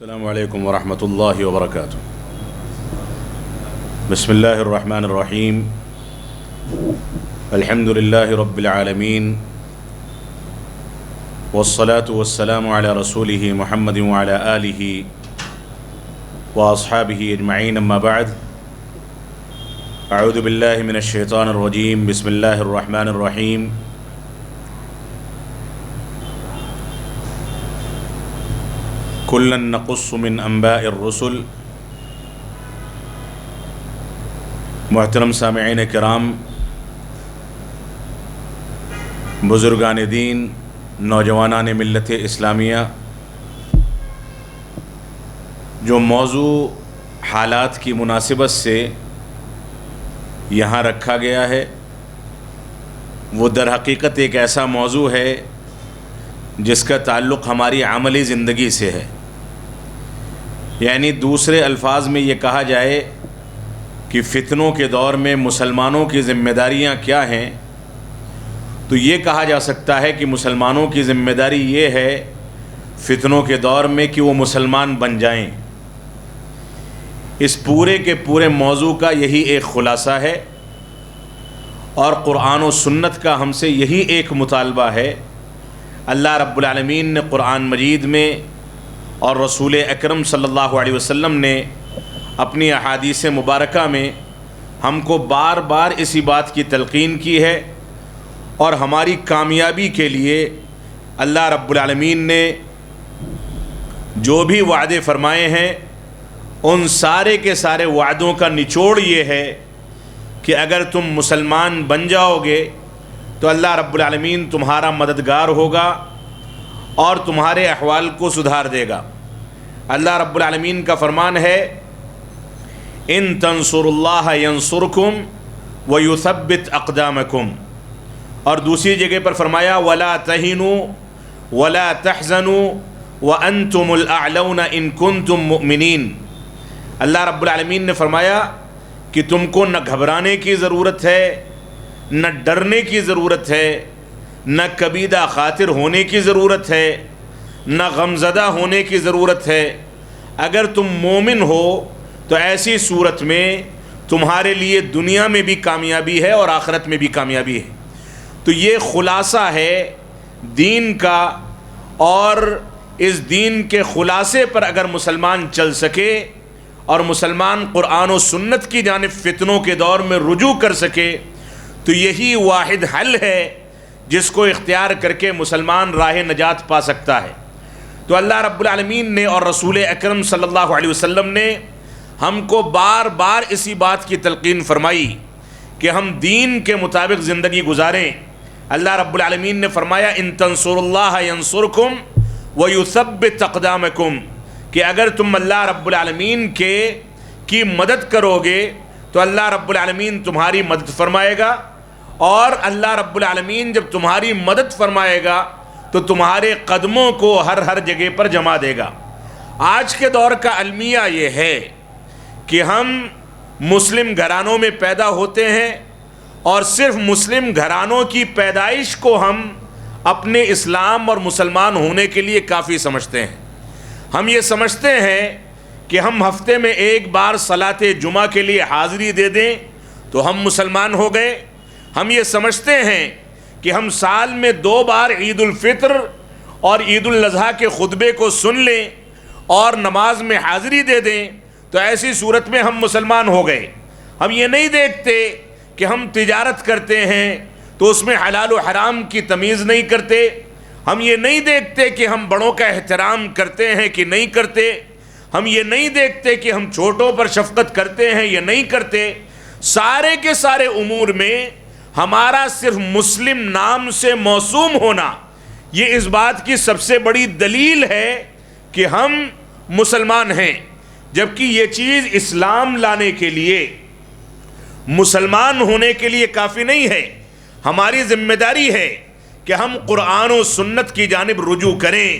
السلام علیکم ورحمۃ اللہ وبرکاتہ۔ بسم اللہ الرحمن الرحیم، الحمد للہ رب العالمین، والصلاة والسلام علی رسولہ محمد وعلی آلہ واصحابہ اجمعین، اما بعد، اعوذ باللہ من الشیطان الرجیم، بسم اللہ الرحمن الرحیم۔ کلا نقص من انباء الرسل۔ محترم سامعین کرام، بزرگان دین، نوجوانان ملت اسلامیہ، جو موضوع حالات کی مناسبت سے یہاں رکھا گیا ہے وہ در حقیقت ایک ایسا موضوع ہے جس کا تعلق ہماری عملی زندگی سے ہے۔ یعنی دوسرے الفاظ میں یہ کہا جائے کہ فتنوں کے دور میں مسلمانوں کی ذمہ داریاں کیا ہیں، تو یہ کہا جا سکتا ہے کہ مسلمانوں کی ذمہ داری یہ ہے فتنوں کے دور میں کہ وہ مسلمان بن جائیں۔ اس پورے کے پورے موضوع کا یہی ایک خلاصہ ہے، اور قرآن و سنت کا ہم سے یہی ایک مطالبہ ہے۔ اللہ رب العالمین نے قرآن مجید میں اور رسول اکرم صلی اللہ علیہ وسلم نے اپنی احادیث مبارکہ میں ہم کو بار بار اسی بات کی تلقین کی ہے، اور ہماری کامیابی کے لیے اللہ رب العالمین نے جو بھی وعدے فرمائے ہیں ان سارے کے سارے وعدوں کا نچوڑ یہ ہے کہ اگر تم مسلمان بن جاؤ گے تو اللہ رب العالمین تمہارا مددگار ہوگا اور تمہارے احوال کو سدھار دے گا۔ اللہ رب العالمین کا فرمان ہے، ان تنصروا اللہ ینصرکم ویثبت اقدامکم، اور دوسری جگہ پر فرمایا ولا تہنوا ولا تحزنوا وانتم الاعلون ان کنتم مؤمنین۔ اللہ رب العالمین نے فرمایا کہ تم کو نہ گھبرانے کی ضرورت ہے، نہ ڈرنے کی ضرورت ہے، نہ کبیدہ خاطر ہونے کی ضرورت ہے، نہ غمزدہ ہونے کی ضرورت ہے۔ اگر تم مومن ہو تو ایسی صورت میں تمہارے لیے دنیا میں بھی کامیابی ہے اور آخرت میں بھی کامیابی ہے۔ تو یہ خلاصہ ہے دین کا، اور اس دین کے خلاصے پر اگر مسلمان چل سکے اور مسلمان قرآن و سنت کی جانب فتنوں کے دور میں رجوع کر سکے تو یہی واحد حل ہے جس کو اختیار کر کے مسلمان راہ نجات پا سکتا ہے۔ تو اللہ رب العالمین نے اور رسول اکرم صلی اللہ علیہ وسلم نے ہم کو بار بار اسی بات کی تلقین فرمائی کہ ہم دین کے مطابق زندگی گزاریں۔ اللہ رب العالمین نے فرمایا ان تنصروا اللہ ینصرکم ویثبت اقدامکم، کہ اگر تم اللہ رب العالمین کی مدد کرو گے تو اللہ رب العالمین تمہاری مدد فرمائے گا، اور اللہ رب العالمین جب تمہاری مدد فرمائے گا تو تمہارے قدموں کو ہر جگہ پر جما دے گا۔ آج کے دور کا المیہ یہ ہے کہ ہم مسلم گھرانوں میں پیدا ہوتے ہیں، اور صرف مسلم گھرانوں کی پیدائش کو ہم اپنے اسلام اور مسلمان ہونے کے لیے کافی سمجھتے ہیں۔ ہم یہ سمجھتے ہیں کہ ہم ہفتے میں ایک بار صلاۃ جمعہ کے لیے حاضری دے دیں تو ہم مسلمان ہو گئے۔ ہم یہ سمجھتے ہیں کہ ہم سال میں 2 بار عید الفطر اور عید الاضحیٰ کے خطبے کو سن لیں اور نماز میں حاضری دے دیں تو ایسی صورت میں ہم مسلمان ہو گئے۔ ہم یہ نہیں دیکھتے کہ ہم تجارت کرتے ہیں تو اس میں حلال و حرام کی تمیز نہیں کرتے، ہم یہ نہیں دیکھتے کہ ہم بڑوں کا احترام کرتے ہیں کہ نہیں کرتے، ہم یہ نہیں دیکھتے کہ ہم چھوٹوں پر شفقت کرتے ہیں یا نہیں کرتے۔ سارے کے سارے امور میں ہمارا صرف مسلم نام سے موسوم ہونا یہ اس بات کی سب سے بڑی دلیل ہے کہ ہم مسلمان ہیں، جبکہ یہ چیز اسلام لانے کے لیے، مسلمان ہونے کے لیے کافی نہیں ہے۔ ہماری ذمہ داری ہے کہ ہم قرآن و سنت کی جانب رجوع کریں،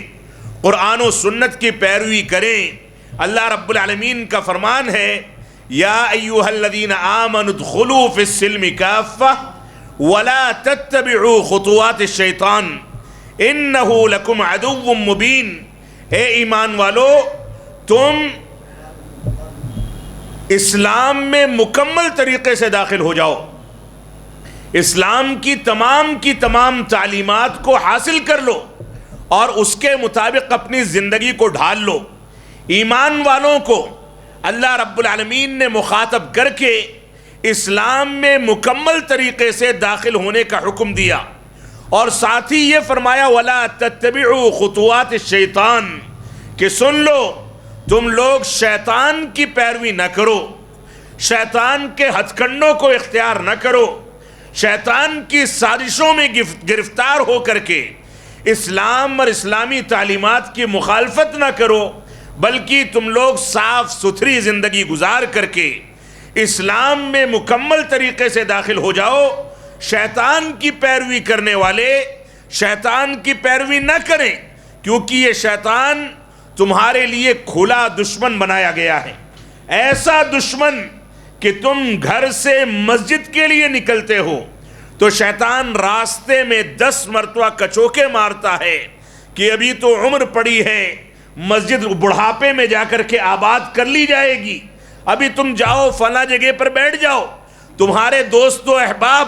قرآن و سنت کی پیروی کریں۔ اللہ رب العالمین کا فرمان ہے یا ایھا الذین آمنوا ادخلوا فی السلم کافۃ ولا تتبعوا خطوات الشیطان انہ لکم عدو مبین۔ اے ایمان والو، تم اسلام میں مکمل طریقے سے داخل ہو جاؤ، اسلام کی تمام تعلیمات کو حاصل کر لو اور اس کے مطابق اپنی زندگی کو ڈھال لو۔ ایمان والوں کو اللہ رب العالمین نے مخاطب کر کے اسلام میں مکمل طریقے سے داخل ہونے کا حکم دیا، اور ساتھ ہی یہ فرمایا وَلَا تَتَّبِعُوا خُطُوَاتِ الشَّيْطَانِ، کہ سن لو تم لوگ شیطان کی پیروی نہ کرو، شیطان کے ہتھ کنڈوں کو اختیار نہ کرو، شیطان کی سازشوں میں گرفتار ہو کر کے اسلام اور اسلامی تعلیمات کی مخالفت نہ کرو، بلکہ تم لوگ صاف ستھری زندگی گزار کر کے اسلام میں مکمل طریقے سے داخل ہو جاؤ۔ شیطان کی پیروی کرنے والے شیطان کی پیروی نہ کریں، کیونکہ یہ شیطان تمہارے لیے کھلا دشمن بنایا گیا ہے، ایسا دشمن کہ تم گھر سے مسجد کے لیے نکلتے ہو تو شیطان راستے میں 10 مرتبہ کچوکے مارتا ہے کہ ابھی تو عمر پڑی ہے، مسجد بڑھاپے میں جا کر کے آباد کر لی جائے گی، ابھی تم جاؤ فلاں جگہ پر بیٹھ جاؤ۔ تمہارے دوست و احباب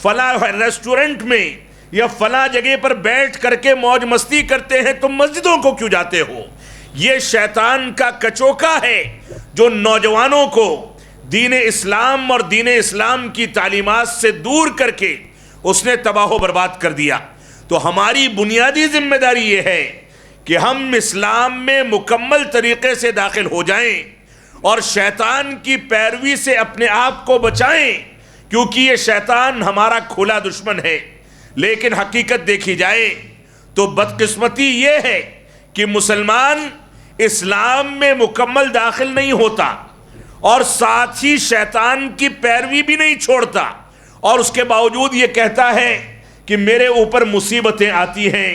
فلاں ریسٹورنٹ میں یا فلاں جگہ پر بیٹھ کر کے موج مستی کرتے ہیں، تم مسجدوں کو کیوں جاتے ہو؟ یہ شیطان کا کچوکا ہے جو نوجوانوں کو دین اسلام اور دین اسلام کی تعلیمات سے دور کر کے اس نے تباہ و برباد کر دیا۔ تو ہماری بنیادی ذمہ داری یہ ہے کہ ہم اسلام میں مکمل طریقے سے داخل ہو جائیں اور شیطان کی پیروی سے اپنے آپ کو بچائیں، کیونکہ یہ شیطان ہمارا کھلا دشمن ہے۔ لیکن حقیقت دیکھی جائے تو بدقسمتی یہ ہے کہ مسلمان اسلام میں مکمل داخل نہیں ہوتا اور ساتھ ہی شیطان کی پیروی بھی نہیں چھوڑتا، اور اس کے باوجود یہ کہتا ہے کہ میرے اوپر مصیبتیں آتی ہیں،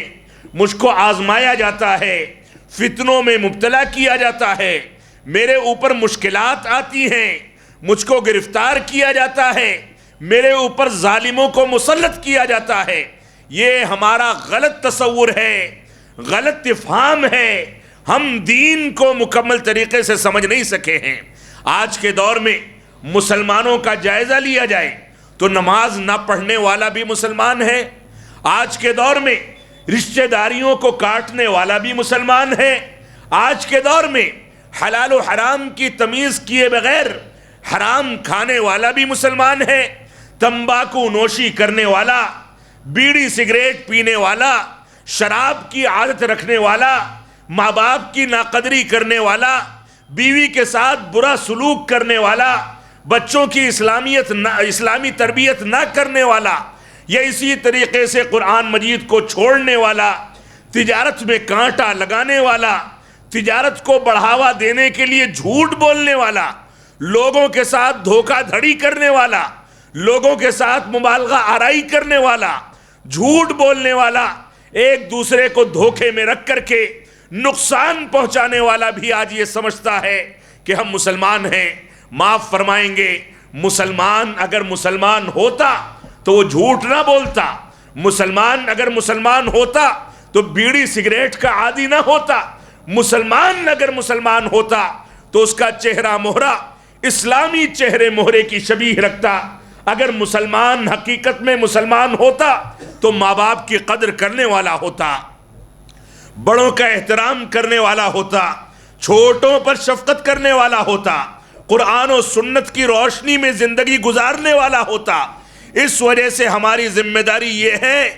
مجھ کو آزمایا جاتا ہے، فتنوں میں مبتلا کیا جاتا ہے، میرے اوپر مشکلات آتی ہیں، مجھ کو گرفتار کیا جاتا ہے، میرے اوپر ظالموں کو مسلط کیا جاتا ہے۔ یہ ہمارا غلط تصور ہے، غلط افہام ہے، ہم دین کو مکمل طریقے سے سمجھ نہیں سکے ہیں۔ آج کے دور میں مسلمانوں کا جائزہ لیا جائے تو نماز نہ پڑھنے والا بھی مسلمان ہے، آج کے دور میں رشتہ داریوں کو کاٹنے والا بھی مسلمان ہے، آج کے دور میں حلال و حرام کی تمیز کیے بغیر حرام کھانے والا بھی مسلمان ہے، تمباکو نوشی کرنے والا، بیڑی سگریٹ پینے والا، شراب کی عادت رکھنے والا، ماں باپ کی ناقدری کرنے والا، بیوی کے ساتھ برا سلوک کرنے والا، بچوں کی اسلامی تربیت نہ کرنے والا، یا اسی طریقے سے قرآن مجید کو چھوڑنے والا، تجارت میں کانٹا لگانے والا، تجارت کو بڑھاوا دینے کے لیے جھوٹ بولنے والا، لوگوں کے ساتھ دھوکہ دھڑی کرنے والا، لوگوں کے ساتھ مبالغہ آرائی کرنے والا، جھوٹ بولنے والا، ایک دوسرے کو دھوکے میں رکھ کر کے نقصان پہنچانے والا بھی آج یہ سمجھتا ہے کہ ہم مسلمان ہیں۔ معاف فرمائیں گے، مسلمان اگر مسلمان ہوتا تو وہ جھوٹ نہ بولتا، مسلمان اگر مسلمان ہوتا تو بیڑی سگریٹ کا عادی نہ ہوتا، مسلمان اگر مسلمان ہوتا تو اس کا چہرہ مہرہ اسلامی چہرے مہرے کی شبیہ رکھتا، اگر مسلمان حقیقت میں مسلمان ہوتا تو ماں باپ کی قدر کرنے والا ہوتا، بڑوں کا احترام کرنے والا ہوتا، چھوٹوں پر شفقت کرنے والا ہوتا، قرآن و سنت کی روشنی میں زندگی گزارنے والا ہوتا۔ اس وجہ سے ہماری ذمہ داری یہ ہے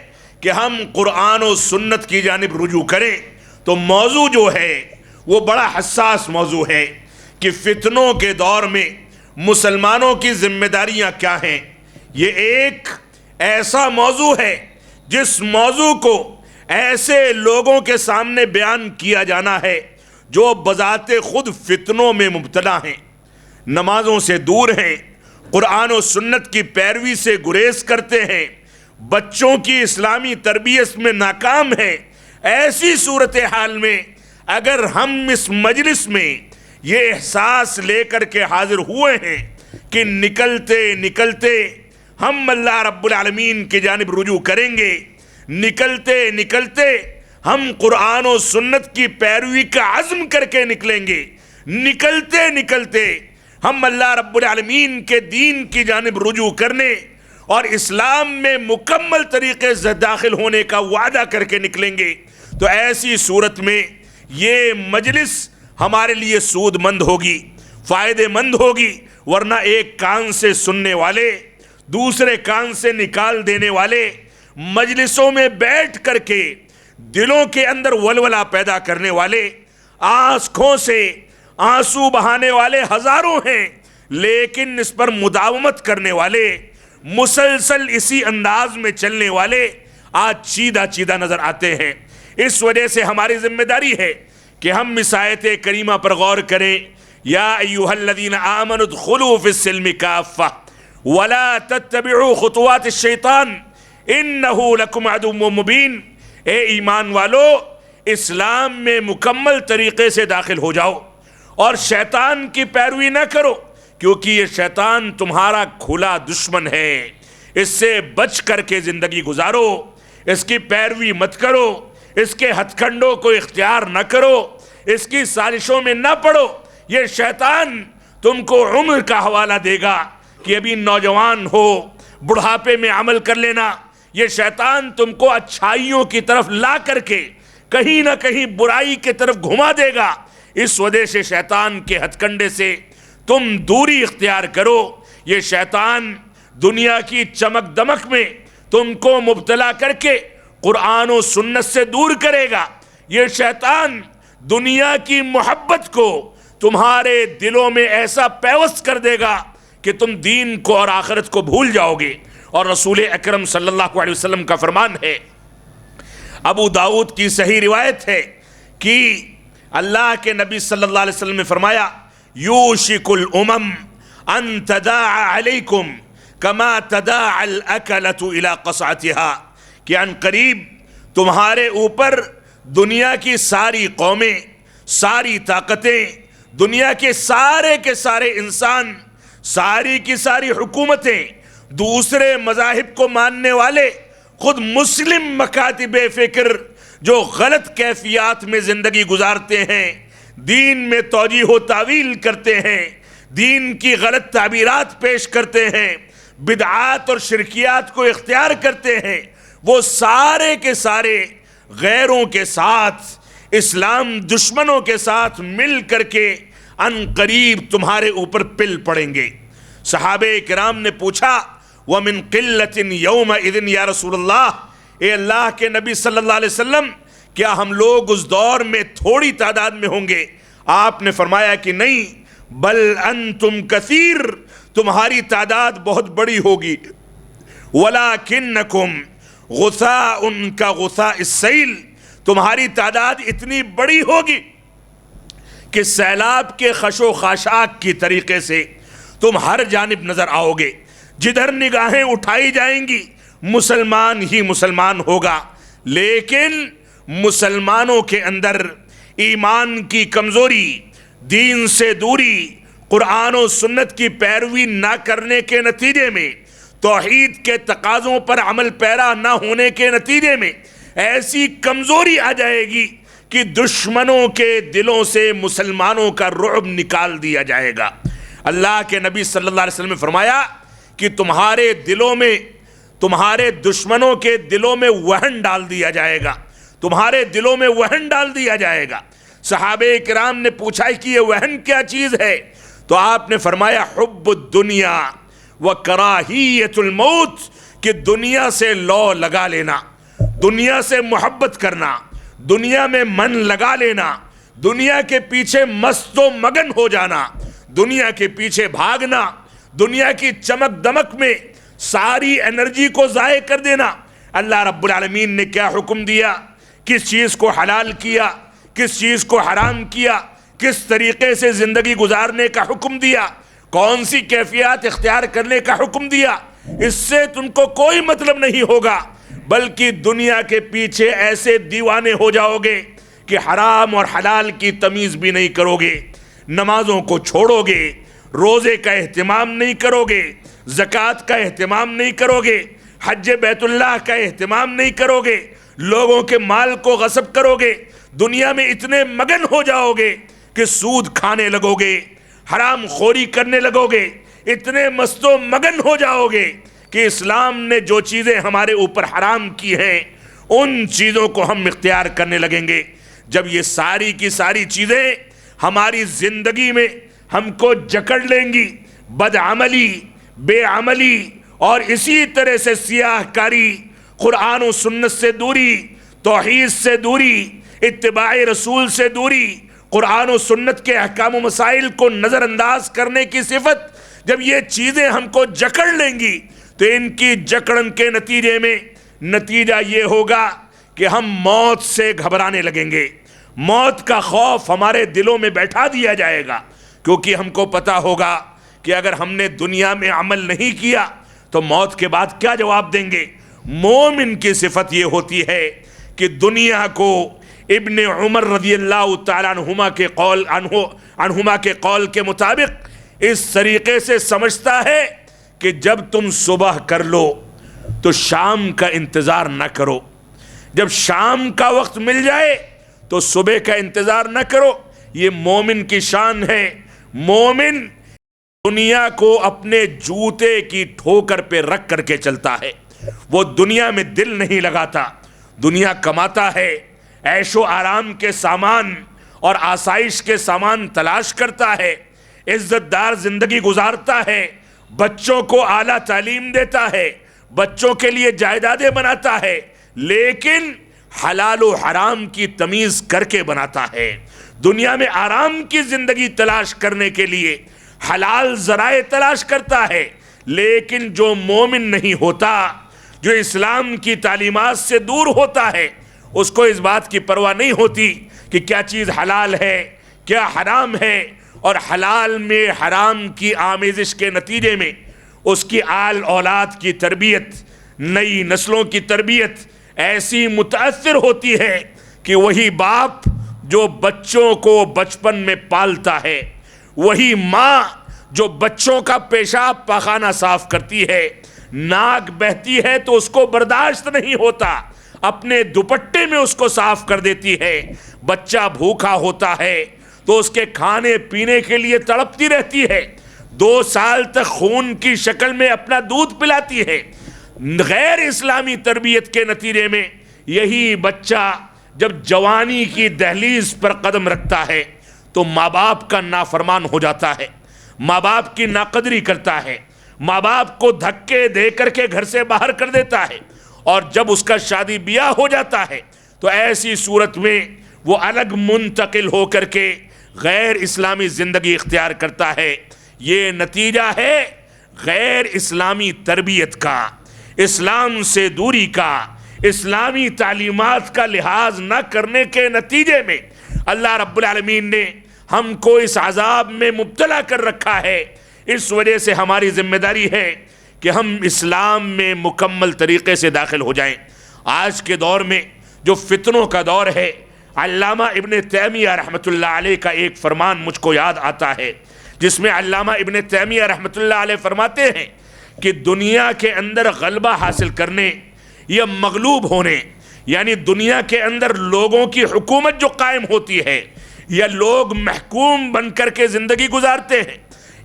کہ ہم قرآن و سنت کی جانب رجوع کریں۔ تو موضوع جو ہے وہ بڑا حساس موضوع ہے کہ فتنوں کے دور میں مسلمانوں کی ذمہ داریاں کیا ہیں۔ یہ ایک ایسا موضوع ہے جس موضوع کو ایسے لوگوں کے سامنے بیان کیا جانا ہے جو بذات خود فتنوں میں مبتلا ہیں، نمازوں سے دور ہیں، قرآن و سنت کی پیروی سے گریز کرتے ہیں، بچوں کی اسلامی تربیت میں ناکام ہیں۔ ایسی صورتحال میں اگر ہم اس مجلس میں یہ احساس لے کر کے حاضر ہوئے ہیں کہ نکلتے نکلتے ہم اللہ رب العالمین کی جانب رجوع کریں گے، نکلتے نکلتے ہم قرآن و سنت کی پیروی کا عزم کر کے نکلیں گے، نکلتے نکلتے ہم اللہ رب العالمین کے دین کی جانب رجوع کرنے اور اسلام میں مکمل طریقے سے داخل ہونے کا وعدہ کر کے نکلیں گے، تو ایسی صورت میں یہ مجلس ہمارے لیے سود مند ہوگی، فائدے مند ہوگی، ورنہ ایک کان سے سننے والے دوسرے کان سے نکال دینے والے، مجلسوں میں بیٹھ کر کے دلوں کے اندر ولولہ پیدا کرنے والے، آنکھوں سے آنسو بہانے والے ہزاروں ہیں، لیکن اس پر مداومت کرنے والے، مسلسل اسی انداز میں چلنے والے آج چیدہ چیدہ نظر آتے ہیں۔ اس وجہ سے ہماری ذمہ داری ہے کہ ہم اس آیت کریمہ پر غور کریں، یا ایھا الذین آمنوا ادخلوا فی السلم کافہ ولا تتبعوا خطوات الشیطان انہ لکم عدو مبین، اے ایمان والو اسلام میں مکمل طریقے سے داخل ہو جاؤ اور شیطان کی پیروی نہ کرو، کیونکہ یہ شیطان تمہارا کھلا دشمن ہے، اس سے بچ کر کے زندگی گزارو، اس کی پیروی مت کرو، اس کے ہتھ کنڈوں کو اختیار نہ کرو، اس کی سازشوں میں نہ پڑو۔ یہ شیطان تم کو عمر کا حوالہ دے گا کہ ابھی نوجوان ہو، بڑھاپے میں عمل کر لینا۔ یہ شیطان تم کو اچھائیوں کی طرف لا کر کے کہیں نہ کہیں برائی کی طرف گھما دے گا۔ اس وجہ سے شیطان کے ہتھ کنڈے سے تم دوری اختیار کرو۔ یہ شیطان دنیا کی چمک دمک میں تم کو مبتلا کر کے قرآن و سنت سے دور کرے گا۔ یہ شیطان دنیا کی محبت کو تمہارے دلوں میں ایسا پیوست کر دے گا کہ تم دین کو اور آخرت کو بھول جاؤ گے۔ اور رسول اکرم صلی اللہ علیہ وسلم کا فرمان ہے، ابو داؤد کی صحیح روایت ہے کہ اللہ کے نبی صلی اللہ علیہ وسلم نے فرمایا، یوشک الامم ان تداعى علیکم کما تداعى الاکلۃ الی قصعتها، کہ ان قریب تمہارے اوپر دنیا کی ساری قومیں، ساری طاقتیں، دنیا کے سارے انسان، ساری کی ساری حکومتیں، دوسرے مذاہب کو ماننے والے، خود مسلم مکاتب فکر جو غلط کیفیات میں زندگی گزارتے ہیں، دین میں توجیہ و تعویل کرتے ہیں، دین کی غلط تعبیرات پیش کرتے ہیں، بدعات اور شرکیات کو اختیار کرتے ہیں، وہ سارے کے سارے غیروں کے ساتھ، اسلام دشمنوں کے ساتھ مل کر کے ان قریب تمہارے اوپر پل پڑیں گے۔ صحابہ کرام نے پوچھا، وَمِن قِلَّةٍ يَوْمَئِذٍ یا رسول اللہ، اے اللہ کے نبی صلی اللہ علیہ وسلم، کیا ہم لوگ اس دور میں تھوڑی تعداد میں ہوں گے؟ آپ نے فرمایا کہ نہیں، بل انتم کثیر، تمہاری تعداد بہت بڑی ہوگی، وَلَكِنَّكُمْ غُثَاءٌ كَغُثَاءِ السَّيْلِ، تمہاری تعداد اتنی بڑی ہوگی کہ سیلاب کے خش و خاشاک کی طریقے سے تم ہر جانب نظر آؤ گے، جدھر نگاہیں اٹھائی جائیں گی مسلمان ہی مسلمان ہوگا۔ لیکن مسلمانوں کے اندر ایمان کی کمزوری، دین سے دوری، قرآن و سنت کی پیروی نہ کرنے کے نتیجے میں، توحید کے تقاضوں پر عمل پیرا نہ ہونے کے نتیجے میں ایسی کمزوری آ جائے گی کہ دشمنوں کے دلوں سے مسلمانوں کا رعب نکال دیا جائے گا۔ اللہ کے نبی صلی اللہ علیہ وسلم نے فرمایا کہ تمہارے دلوں میں، تمہارے دشمنوں کے دلوں میں وہن ڈال دیا جائے گا، تمہارے دلوں میں وہن ڈال دیا جائے گا۔ صحابہ کرام نے پوچھا کہ یہ وہن کیا چیز ہے؟ تو آپ نے فرمایا، حب الدنیا وکراہیت الموت، کہ دنیا سے لو لگا لینا، دنیا سے محبت کرنا، دنیا میں من لگا لینا، دنیا کے پیچھے مست و مگن ہو جانا، دنیا کے پیچھے بھاگنا، دنیا کی چمک دمک میں ساری انرجی کو ضائع کر دینا۔ اللہ رب العالمین نے کیا حکم دیا، کس چیز کو حلال کیا، کس چیز کو حرام کیا، کس طریقے سے زندگی گزارنے کا حکم دیا، کون سی کیفیات اختیار کرنے کا حکم دیا، اس سے تم کو کوئی مطلب نہیں ہوگا، بلکہ دنیا کے پیچھے ایسے دیوانے ہو جاؤ گے کہ حرام اور حلال کی تمیز بھی نہیں کرو گے، نمازوں کو چھوڑو گے، روزے کا اہتمام نہیں کرو گے، زکوٰۃ کا اہتمام نہیں کرو گے، حج بیت اللہ کا اہتمام نہیں کرو گے، لوگوں کے مال کو غصب کرو گے، دنیا میں اتنے مگن ہو جاؤ گے کہ سود کھانے لگو گے، حرام خوری کرنے لگو گے، اتنے مست و مگن ہو جاؤ گے کہ اسلام نے جو چیزیں ہمارے اوپر حرام کی ہیں ان چیزوں کو ہم اختیار کرنے لگیں گے۔ جب یہ ساری کی ساری چیزیں ہماری زندگی میں ہم کو جکڑ لیں گی، بدعملی، بے عملی اور اسی طرح سے سیاہ کاری، قرآن و سنت سے دوری، توحید سے دوری، اتباع رسول سے دوری، قرآن و سنت کے احکام و مسائل کو نظر انداز کرنے کی صفت، جب یہ چیزیں ہم کو جکڑ لیں گی تو ان کی جکڑن کے نتیجے میں نتیجہ یہ ہوگا کہ ہم موت سے گھبرانے لگیں گے، موت کا خوف ہمارے دلوں میں بیٹھا دیا جائے گا، کیونکہ ہم کو پتا ہوگا کہ اگر ہم نے دنیا میں عمل نہیں کیا تو موت کے بعد کیا جواب دیں گے۔ مومن کی صفت یہ ہوتی ہے کہ دنیا کو ابن عمر رضی اللہ تعالیٰ عنہما کے قول کے مطابق اس طریقے سے سمجھتا ہے کہ جب تم صبح کر لو تو شام کا انتظار نہ کرو، جب شام کا وقت مل جائے تو صبح کا انتظار نہ کرو۔ یہ مومن کی شان ہے۔ مومن دنیا کو اپنے جوتے کی ٹھوکر پہ رکھ کر کے چلتا ہے، وہ دنیا میں دل نہیں لگاتا، دنیا کماتا ہے، عیش و آرام کے سامان اور آسائش کے سامان تلاش کرتا ہے، عزت دار زندگی گزارتا ہے، بچوں کو اعلیٰ تعلیم دیتا ہے، بچوں کے لیے جائیدادیں بناتا ہے، لیکن حلال و حرام کی تمیز کر کے بناتا ہے۔ دنیا میں آرام کی زندگی تلاش کرنے کے لیے حلال ذرائع تلاش کرتا ہے، لیکن جو مومن نہیں ہوتا، جو اسلام کی تعلیمات سے دور ہوتا ہے، اس کو اس بات کی پرواہ نہیں ہوتی کہ کیا چیز حلال ہے کیا حرام ہے، اور حلال میں حرام کی آمیزش کے نتیجے میں اس کی آل اولاد کی تربیت، نئی نسلوں کی تربیت ایسی متاثر ہوتی ہے کہ وہی باپ جو بچوں کو بچپن میں پالتا ہے، وہی ماں جو بچوں کا پیشاب پاخانہ صاف کرتی ہے، ناک بہتی ہے تو اس کو برداشت نہیں ہوتا، اپنے دوپٹے میں اس کو صاف کر دیتی ہے، بچہ بھوکا ہوتا ہے تو اس کے کھانے پینے کے لیے تڑپتی رہتی ہے، 2 سال تک خون کی شکل میں اپنا دودھ پلاتی ہے۔ غیر اسلامی تربیت کے نتیجے میں یہی بچہ جب جوانی کی دہلیز پر قدم رکھتا ہے تو ماں باپ کا نافرمان ہو جاتا ہے، ماں باپ کی ناقدری کرتا ہے، ماں باپ کو دھکے دے کر کے گھر سے باہر کر دیتا ہے، اور جب اس کا شادی بیاہ ہو جاتا ہے تو ایسی صورت میں وہ الگ منتقل ہو کر کے غیر اسلامی زندگی اختیار کرتا ہے۔ یہ نتیجہ ہے غیر اسلامی تربیت کا، اسلام سے دوری کا، اسلامی تعلیمات کا لحاظ نہ کرنے کے نتیجے میں اللہ رب العالمین نے ہم کو اس عذاب میں مبتلا کر رکھا ہے۔ اس وجہ سے ہماری ذمہ داری ہے کہ ہم اسلام میں مکمل طریقے سے داخل ہو جائیں۔ آج کے دور میں جو فتنوں کا دور ہے، علامہ ابن تیمیہ رحمۃ اللہ علیہ کا ایک فرمان مجھ کو یاد آتا ہے، جس میں علامہ ابن تیمیہ رحمۃ اللہ علیہ فرماتے ہیں کہ دنیا کے اندر غلبہ حاصل کرنے یا مغلوب ہونے، یعنی دنیا کے اندر لوگوں کی حکومت جو قائم ہوتی ہے یا لوگ محکوم بن کر کے زندگی گزارتے ہیں،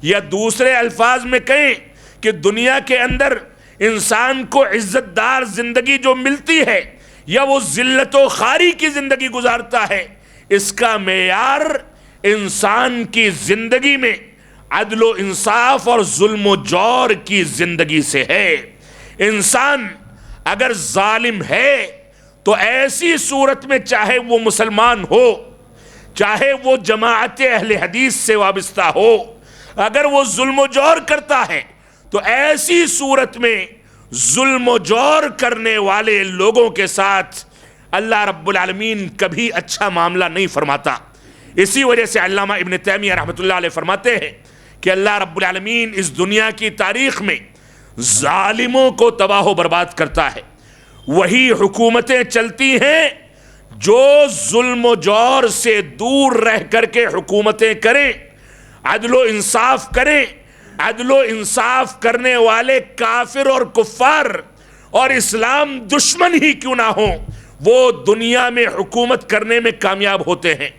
یا دوسرے الفاظ میں کہیں کہ دنیا کے اندر انسان کو عزت دار زندگی جو ملتی ہے یا وہ ذلت و خواری کی زندگی گزارتا ہے، اس کا معیار انسان کی زندگی میں عدل و انصاف اور ظلم و جور کی زندگی سے ہے۔ انسان اگر ظالم ہے تو ایسی صورت میں چاہے وہ مسلمان ہو، چاہے وہ جماعت اہل حدیث سے وابستہ ہو، اگر وہ ظلم و جور کرتا ہے تو ایسی صورت میں ظلم و جور کرنے والے لوگوں کے ساتھ اللہ رب العالمین کبھی اچھا معاملہ نہیں فرماتا۔ اسی وجہ سے علامہ ابن تیمیہ رحمۃ اللہ علیہ فرماتے ہیں کہ اللہ رب العالمین اس دنیا کی تاریخ میں ظالموں کو تباہ و برباد کرتا ہے، وہی حکومتیں چلتی ہیں جو ظلم و جور سے دور رہ کر کے حکومتیں کریں، عدل و انصاف کریں۔ عدل و انصاف کرنے والے کافر اور کفار اور اسلام دشمن ہی کیوں نہ ہوں، وہ دنیا میں حکومت کرنے میں کامیاب ہوتے ہیں،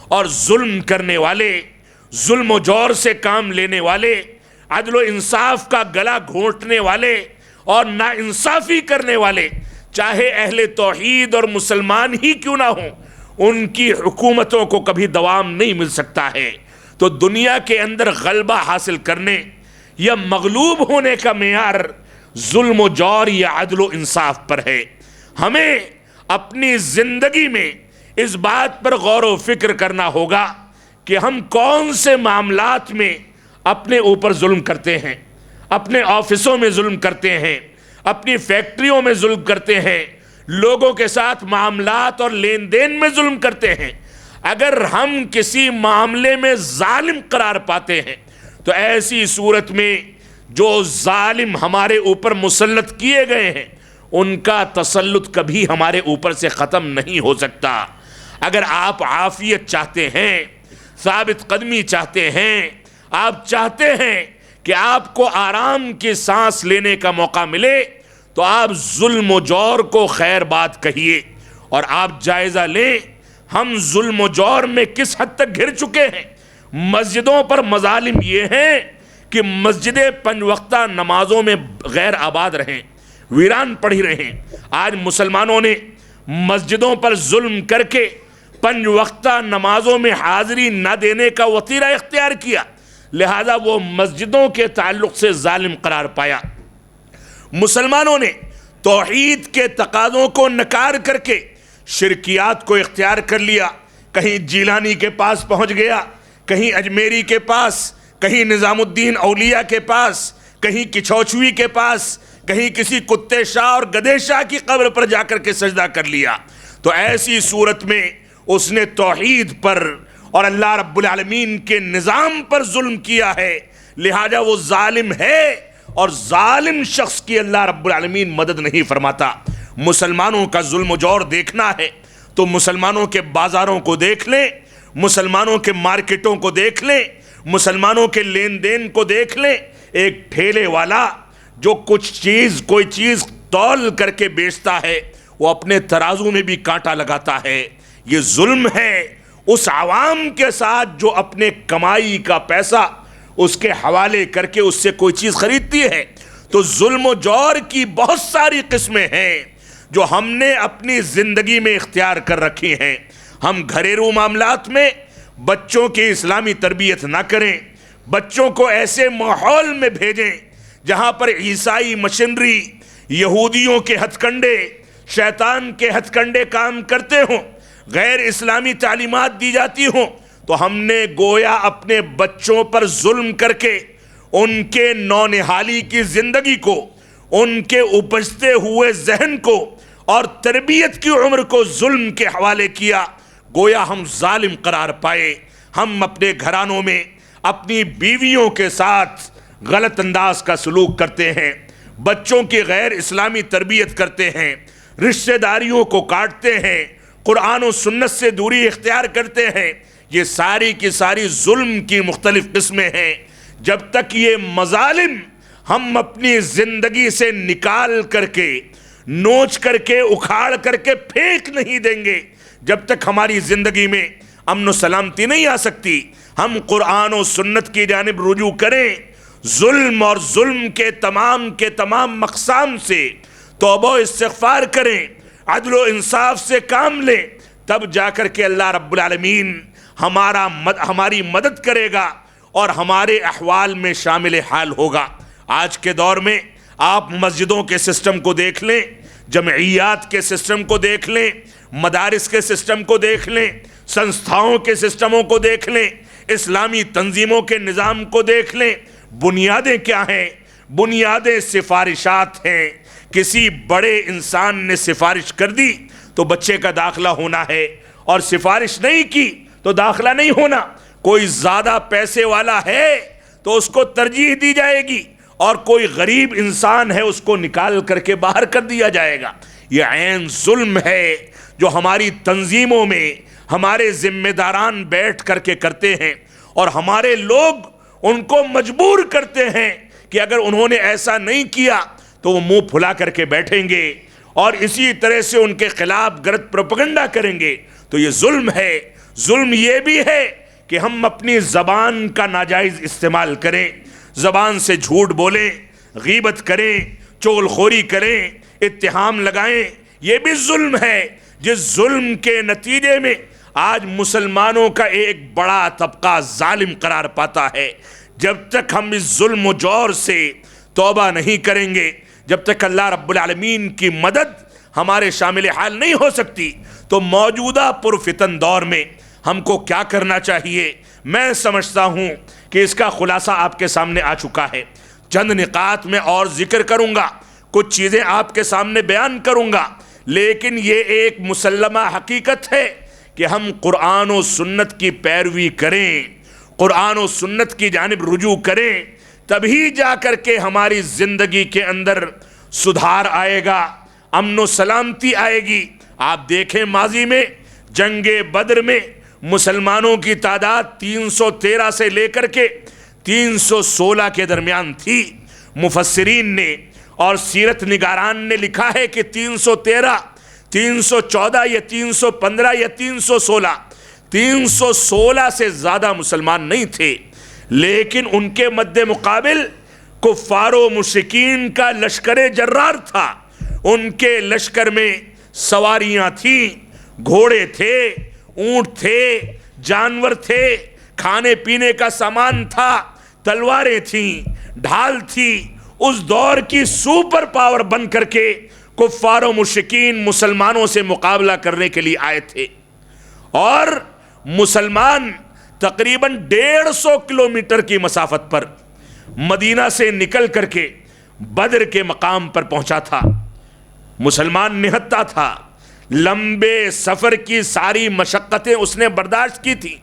اور ظلم کرنے والے، ظلم و جور سے کام لینے والے، عدل و انصاف کا گلا گھونٹنے والے اور ناانصافی کرنے والے، چاہے اہل توحید اور مسلمان ہی کیوں نہ ہوں، ان کی حکومتوں کو کبھی دوام نہیں مل سکتا ہے۔ تو دنیا کے اندر غلبہ حاصل کرنے یا مغلوب ہونے کا معیار ظلم و جور یا عدل و انصاف پر ہے۔ ہمیں اپنی زندگی میں اس بات پر غور و فکر کرنا ہوگا کہ ہم کون سے معاملات میں اپنے اوپر ظلم کرتے ہیں، اپنے آفسوں میں ظلم کرتے ہیں، اپنی فیکٹریوں میں ظلم کرتے ہیں، لوگوں کے ساتھ معاملات اور لین دین میں ظلم کرتے ہیں۔ اگر ہم کسی معاملے میں ظالم قرار پاتے ہیں تو ایسی صورت میں جو ظالم ہمارے اوپر مسلط کیے گئے ہیں ان کا تسلط کبھی ہمارے اوپر سے ختم نہیں ہو سکتا۔ اگر آپ عافیت چاہتے ہیں، ثابت قدمی چاہتے ہیں، آپ چاہتے ہیں کہ آپ کو آرام کی سانس لینے کا موقع ملے، تو آپ ظلم و جور کو خیر بات کہیے، اور آپ جائزہ لیں ہم ظلم و جور میں کس حد تک گھر چکے ہیں۔ مسجدوں پر مظالم یہ ہیں کہ مسجدیں 5 وقتہ نمازوں میں غیر آباد رہیں، ویران پڑھی رہیں۔ آج مسلمانوں نے مسجدوں پر ظلم کر کے 5 وقتہ نمازوں میں حاضری نہ دینے کا وتیرہ اختیار کیا، لہذا وہ مسجدوں کے تعلق سے ظالم قرار پایا۔ مسلمانوں نے توحید کے تقاضوں کو نکار کر کے شرکیات کو اختیار کر لیا، کہیں جیلانی کے پاس پہنچ گیا، کہیں اجمیری کے پاس، کہیں نظام الدین اولیاء کے پاس، کہیں کچھوچوی کے پاس، کہیں کسی کتے شاہ اور گدھے شاہ کی قبر پر جا کر کے سجدہ کر لیا۔ تو ایسی صورت میں اس نے توحید پر اور اللہ رب العالمین کے نظام پر ظلم کیا ہے، لہذا وہ ظالم ہے، اور ظالم شخص کی اللہ رب العالمین مدد نہیں فرماتا۔ مسلمانوں کا ظلم و جور دیکھنا ہے تو مسلمانوں کے بازاروں کو دیکھ لیں، مسلمانوں کے مارکیٹوں کو دیکھ لیں، مسلمانوں کے لین دین کو دیکھ لیں۔ ایک ٹھیلے والا جو کوئی چیز تول کر کے بیچتا ہے، وہ اپنے ترازو میں بھی کانٹا لگاتا ہے۔ یہ ظلم ہے اس عوام کے ساتھ جو اپنے کمائی کا پیسہ اس کے حوالے کر کے اس سے کوئی چیز خریدتی ہے۔ تو ظلم و جور کی بہت ساری قسمیں ہیں جو ہم نے اپنی زندگی میں اختیار کر رکھی ہیں۔ ہم گھریلو معاملات میں بچوں کی اسلامی تربیت نہ کریں، بچوں کو ایسے ماحول میں بھیجیں جہاں پر عیسائی مشنری، یہودیوں کے ہتھ کنڈے، شیطان کے ہتھ کنڈے کام کرتے ہوں، غیر اسلامی تعلیمات دی جاتی ہوں، تو ہم نے گویا اپنے بچوں پر ظلم کر کے ان کے نونہالی کی زندگی کو، ان کے اپجتے ہوئے ذہن کو اور تربیت کی عمر کو ظلم کے حوالے کیا۔ گویا ہم ظالم قرار پائے۔ ہم اپنے گھرانوں میں اپنی بیویوں کے ساتھ غلط انداز کا سلوک کرتے ہیں، بچوں کی غیر اسلامی تربیت کرتے ہیں، رشتہ داریوں کو کاٹتے ہیں، قرآن و سنت سے دوری اختیار کرتے ہیں۔ یہ ساری کی ساری ظلم کی مختلف قسمیں ہیں۔ جب تک یہ مظالم ہم اپنی زندگی سے نکال کر کے، نوچ کر کے، اکھاڑ کر کے پھینک نہیں دیں گے، جب تک ہماری زندگی میں امن و سلامتی نہیں آ سکتی۔ ہم قرآن و سنت کی جانب رجوع کریں، ظلم اور ظلم کے تمام اقسام سے توبہ و استغفار کریں، عدل و انصاف سے کام لیں، تب جا کر کے اللہ رب العالمین ہماری مدد کرے گا اور ہمارے احوال میں شامل حال ہوگا۔ آج کے دور میں آپ مسجدوں کے سسٹم کو دیکھ لیں، جمعیات کے سسٹم کو دیکھ لیں، مدارس کے سسٹم کو دیکھ لیں، سنستھاؤں کے سسٹموں کو دیکھ لیں، اسلامی تنظیموں کے نظام کو دیکھ لیں۔ بنیادیں کیا ہیں؟ بنیادیں سفارشات ہیں۔ کسی بڑے انسان نے سفارش کر دی تو بچے کا داخلہ ہونا ہے، اور سفارش نہیں کی تو داخلہ نہیں ہونا۔ کوئی زیادہ پیسے والا ہے تو اس کو ترجیح دی جائے گی، اور کوئی غریب انسان ہے اس کو نکال کر کے باہر کر دیا جائے گا۔ یہ عین ظلم ہے جو ہماری تنظیموں میں ہمارے ذمہ داران بیٹھ کر کے کرتے ہیں، اور ہمارے لوگ ان کو مجبور کرتے ہیں کہ اگر انہوں نے ایسا نہیں کیا تو وہ منہ پھلا کر کے بیٹھیں گے، اور اسی طرح سے ان کے خلاف غلط پروپیگنڈا کریں گے تو یہ ظلم ہے۔ ظلم یہ بھی ہے کہ ہم اپنی زبان کا ناجائز استعمال کریں، زبان سے جھوٹ بولیں، غیبت کریں، چغل خوری کریں، اتہام لگائیں، یہ بھی ظلم ہے، جس ظلم کے نتیجے میں آج مسلمانوں کا ایک بڑا طبقہ ظالم قرار پاتا ہے۔ جب تک ہم اس ظلم و جور سے توبہ نہیں کریں گے، جب تک اللہ رب العالمین کی مدد ہمارے شامل حال نہیں ہو سکتی، تو موجودہ پرفتن دور میں ہم کو کیا کرنا چاہیے؟ میں سمجھتا ہوں کہ اس کا خلاصہ آپ کے سامنے آ چکا ہے۔ چند نقاط میں اور ذکر کروں گا، کچھ چیزیں آپ کے سامنے بیان کروں گا، لیکن یہ ایک مسلمہ حقیقت ہے کہ ہم قرآن و سنت کی پیروی کریں، قرآن و سنت کی جانب رجوع کریں، تبھی جا کر کے ہماری زندگی کے اندر سدھار آئے گا، امن و سلامتی آئے گی۔ آپ دیکھیں ماضی میں جنگ بدر میں مسلمانوں کی تعداد 313 سے لے کر کے 316 کے درمیان تھی۔ مفسرین نے اور سیرت نگاران نے لکھا ہے کہ 313، 314 یا 315 یا 316، 316 سے زیادہ مسلمان نہیں تھے، لیکن ان کے مد مقابل کفار و مشرکین کا لشکر جرار تھا۔ ان کے لشکر میں سواریاں تھیں، گھوڑے تھے، اونٹ تھے، جانور تھے، کھانے پینے کا سامان تھا، تلواریں تھیں، ڈھال تھی۔ اس دور کی سپر پاور بن کر کے کفار و مشرکین مسلمانوں سے مقابلہ کرنے کے لیے آئے تھے، اور مسلمان تقریباً 150 کلومیٹر کی مسافت پر مدینہ سے نکل کر کے بدر کے مقام پر پہنچا تھا۔ مسلمان نہتا تھا، لمبے سفر کی ساری مشقتیں اس نے برداشت کی تھی۔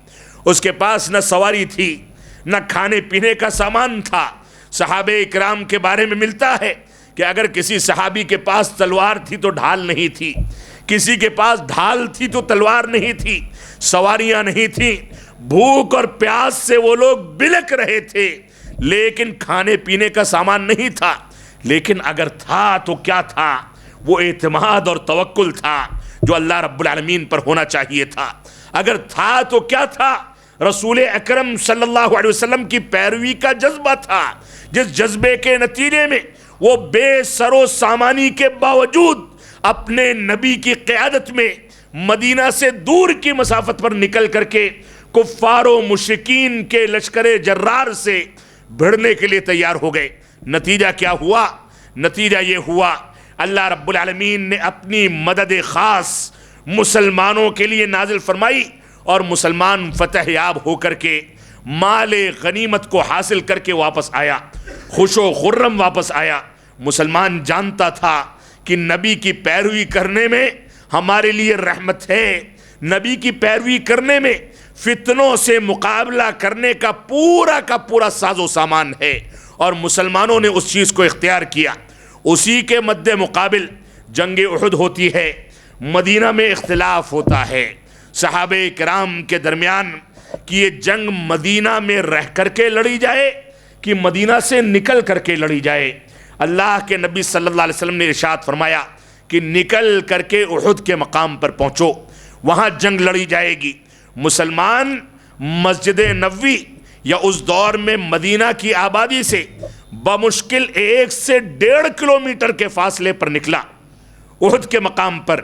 اس کے پاس نہ سواری تھی، نہ کھانے پینے کا سامان تھا۔ صحابہ اکرام کے بارے میں ملتا ہے کہ اگر کسی صحابی کے پاس تلوار تھی تو ڈھال نہیں تھی، کسی کے پاس ڈھال تھی تو تلوار نہیں تھی، سواریاں نہیں تھیں، بھوک اور پیاس سے وہ لوگ بلک رہے تھے، لیکن کھانے پینے کا سامان نہیں تھا۔ لیکن اگر تھا تو کیا تھا؟ وہ اعتماد اور توکل تھا جو اللہ رب العالمین پر ہونا چاہیے تھا۔ اگر تھا تو کیا تھا؟ رسول اکرم صلی اللہ علیہ وسلم کی پیروی کا جذبہ تھا، جس جذبے کے نتیجے میں وہ بے سر و سامانی کے باوجود اپنے نبی کی قیادت میں مدینہ سے دور کی مسافت پر نکل کر کے کفار و مشرکین کے لشکر جرار سے بھڑنے کے لیے تیار ہو گئے۔ نتیجہ کیا ہوا؟ نتیجہ یہ ہوا اللہ رب العالمین نے اپنی مدد خاص مسلمانوں کے لیے نازل فرمائی، اور مسلمان فتح یاب ہو کر کے مال غنیمت کو حاصل کر کے واپس آیا، خوش و خرم واپس آیا۔ مسلمان جانتا تھا کہ نبی کی پیروی کرنے میں ہمارے لیے رحمت ہے، نبی کی پیروی کرنے میں فتنوں سے مقابلہ کرنے کا پورا ساز و سامان ہے، اور مسلمانوں نے اس چیز کو اختیار کیا۔ اسی کے مد مقابل جنگ احد ہوتی ہے، مدینہ میں اختلاف ہوتا ہے صحابہ کرام کے درمیان کہ یہ جنگ مدینہ میں رہ کر کے لڑی جائے کہ مدینہ سے نکل کر کے لڑی جائے۔ اللہ کے نبی صلی اللہ علیہ وسلم نے ارشاد فرمایا کہ نکل کر کے احد کے مقام پر پہنچو، وہاں جنگ لڑی جائے گی۔ مسلمان مسجد نبوی یا اس دور میں مدینہ کی آبادی سے بمشکل 1 سے 1.5 کلومیٹر کے فاصلے پر نکلا احد کے مقام پر،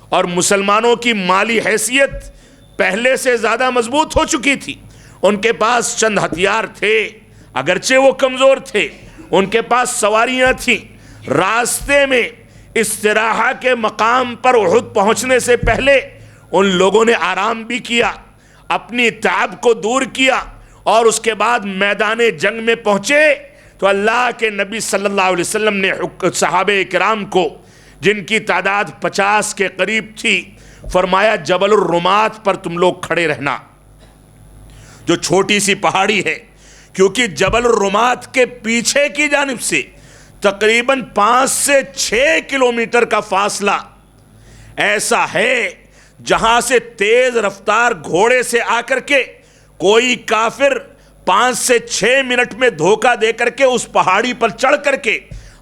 اور مسلمانوں کی مالی حیثیت پہلے سے زیادہ مضبوط ہو چکی تھی۔ ان کے پاس چند ہتھیار تھے، اگرچہ وہ کمزور تھے، ان کے پاس سواریاں تھیں۔ راستے میں استراحہ کے مقام پر احد پہنچنے سے پہلے ان لوگوں نے آرام بھی کیا، اپنی تعب کو دور کیا، اور اس کے بعد میدان جنگ میں پہنچے تو اللہ کے نبی صلی اللہ علیہ وسلم نے صحابہ کرام کو، جن کی تعداد 50 کے قریب تھی، فرمایا جبل الرمات پر تم لوگ کھڑے رہنا، جو چھوٹی سی پہاڑی ہے، کیونکہ جبل الرمات کے پیچھے کی جانب سے تقریباً 5 سے 6 کلومیٹر کا فاصلہ ایسا ہے جہاں سے تیز رفتار گھوڑے سے آ کر کے کوئی کافر 5 سے 6 منٹ میں دھوکہ دے کر کے اس پہاڑی پر چڑھ کر کے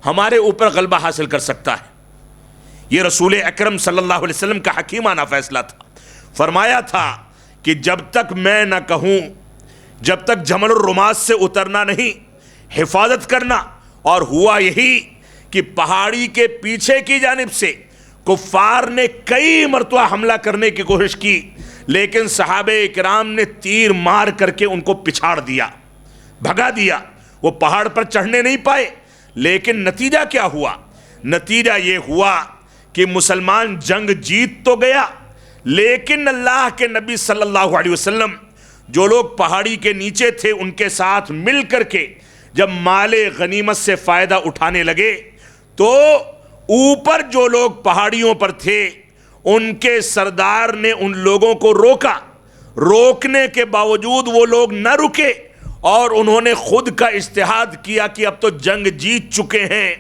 ہمارے اوپر غلبہ حاصل کر سکتا ہے۔ یہ رسول اکرم صلی اللہ علیہ وسلم کا حکیمانہ فیصلہ تھا۔ فرمایا تھا کہ جب تک میں نہ کہوں، جب تک جمل الرمات سے اترنا نہیں، حفاظت کرنا۔ اور ہوا یہی کہ پہاڑی کے پیچھے کی جانب سے کفار نے کئی مرتبہ حملہ کرنے کی کوشش کی، لیکن صحابہ کرام نے تیر مار کر کے ان کو پچھاڑ دیا، بھگا دیا۔ وہ پہاڑ پر چڑھنے نہیں پائے، لیکن نتیجہ کیا ہوا؟ نتیجہ یہ ہوا کہ مسلمان جنگ جیت تو گیا، لیکن اللہ کے نبی صلی اللہ علیہ وسلم جو لوگ پہاڑی کے نیچے تھے ان کے ساتھ مل کر کے جب مال غنیمت سے فائدہ اٹھانے لگے تو اوپر جو لوگ پہاڑیوں پر تھے ان کے سردار نے ان لوگوں کو روکا۔ روکنے کے باوجود وہ لوگ نہ رکے اور انہوں نے خود کا اجتہاد کیا کہ اب تو جنگ جیت چکے ہیں،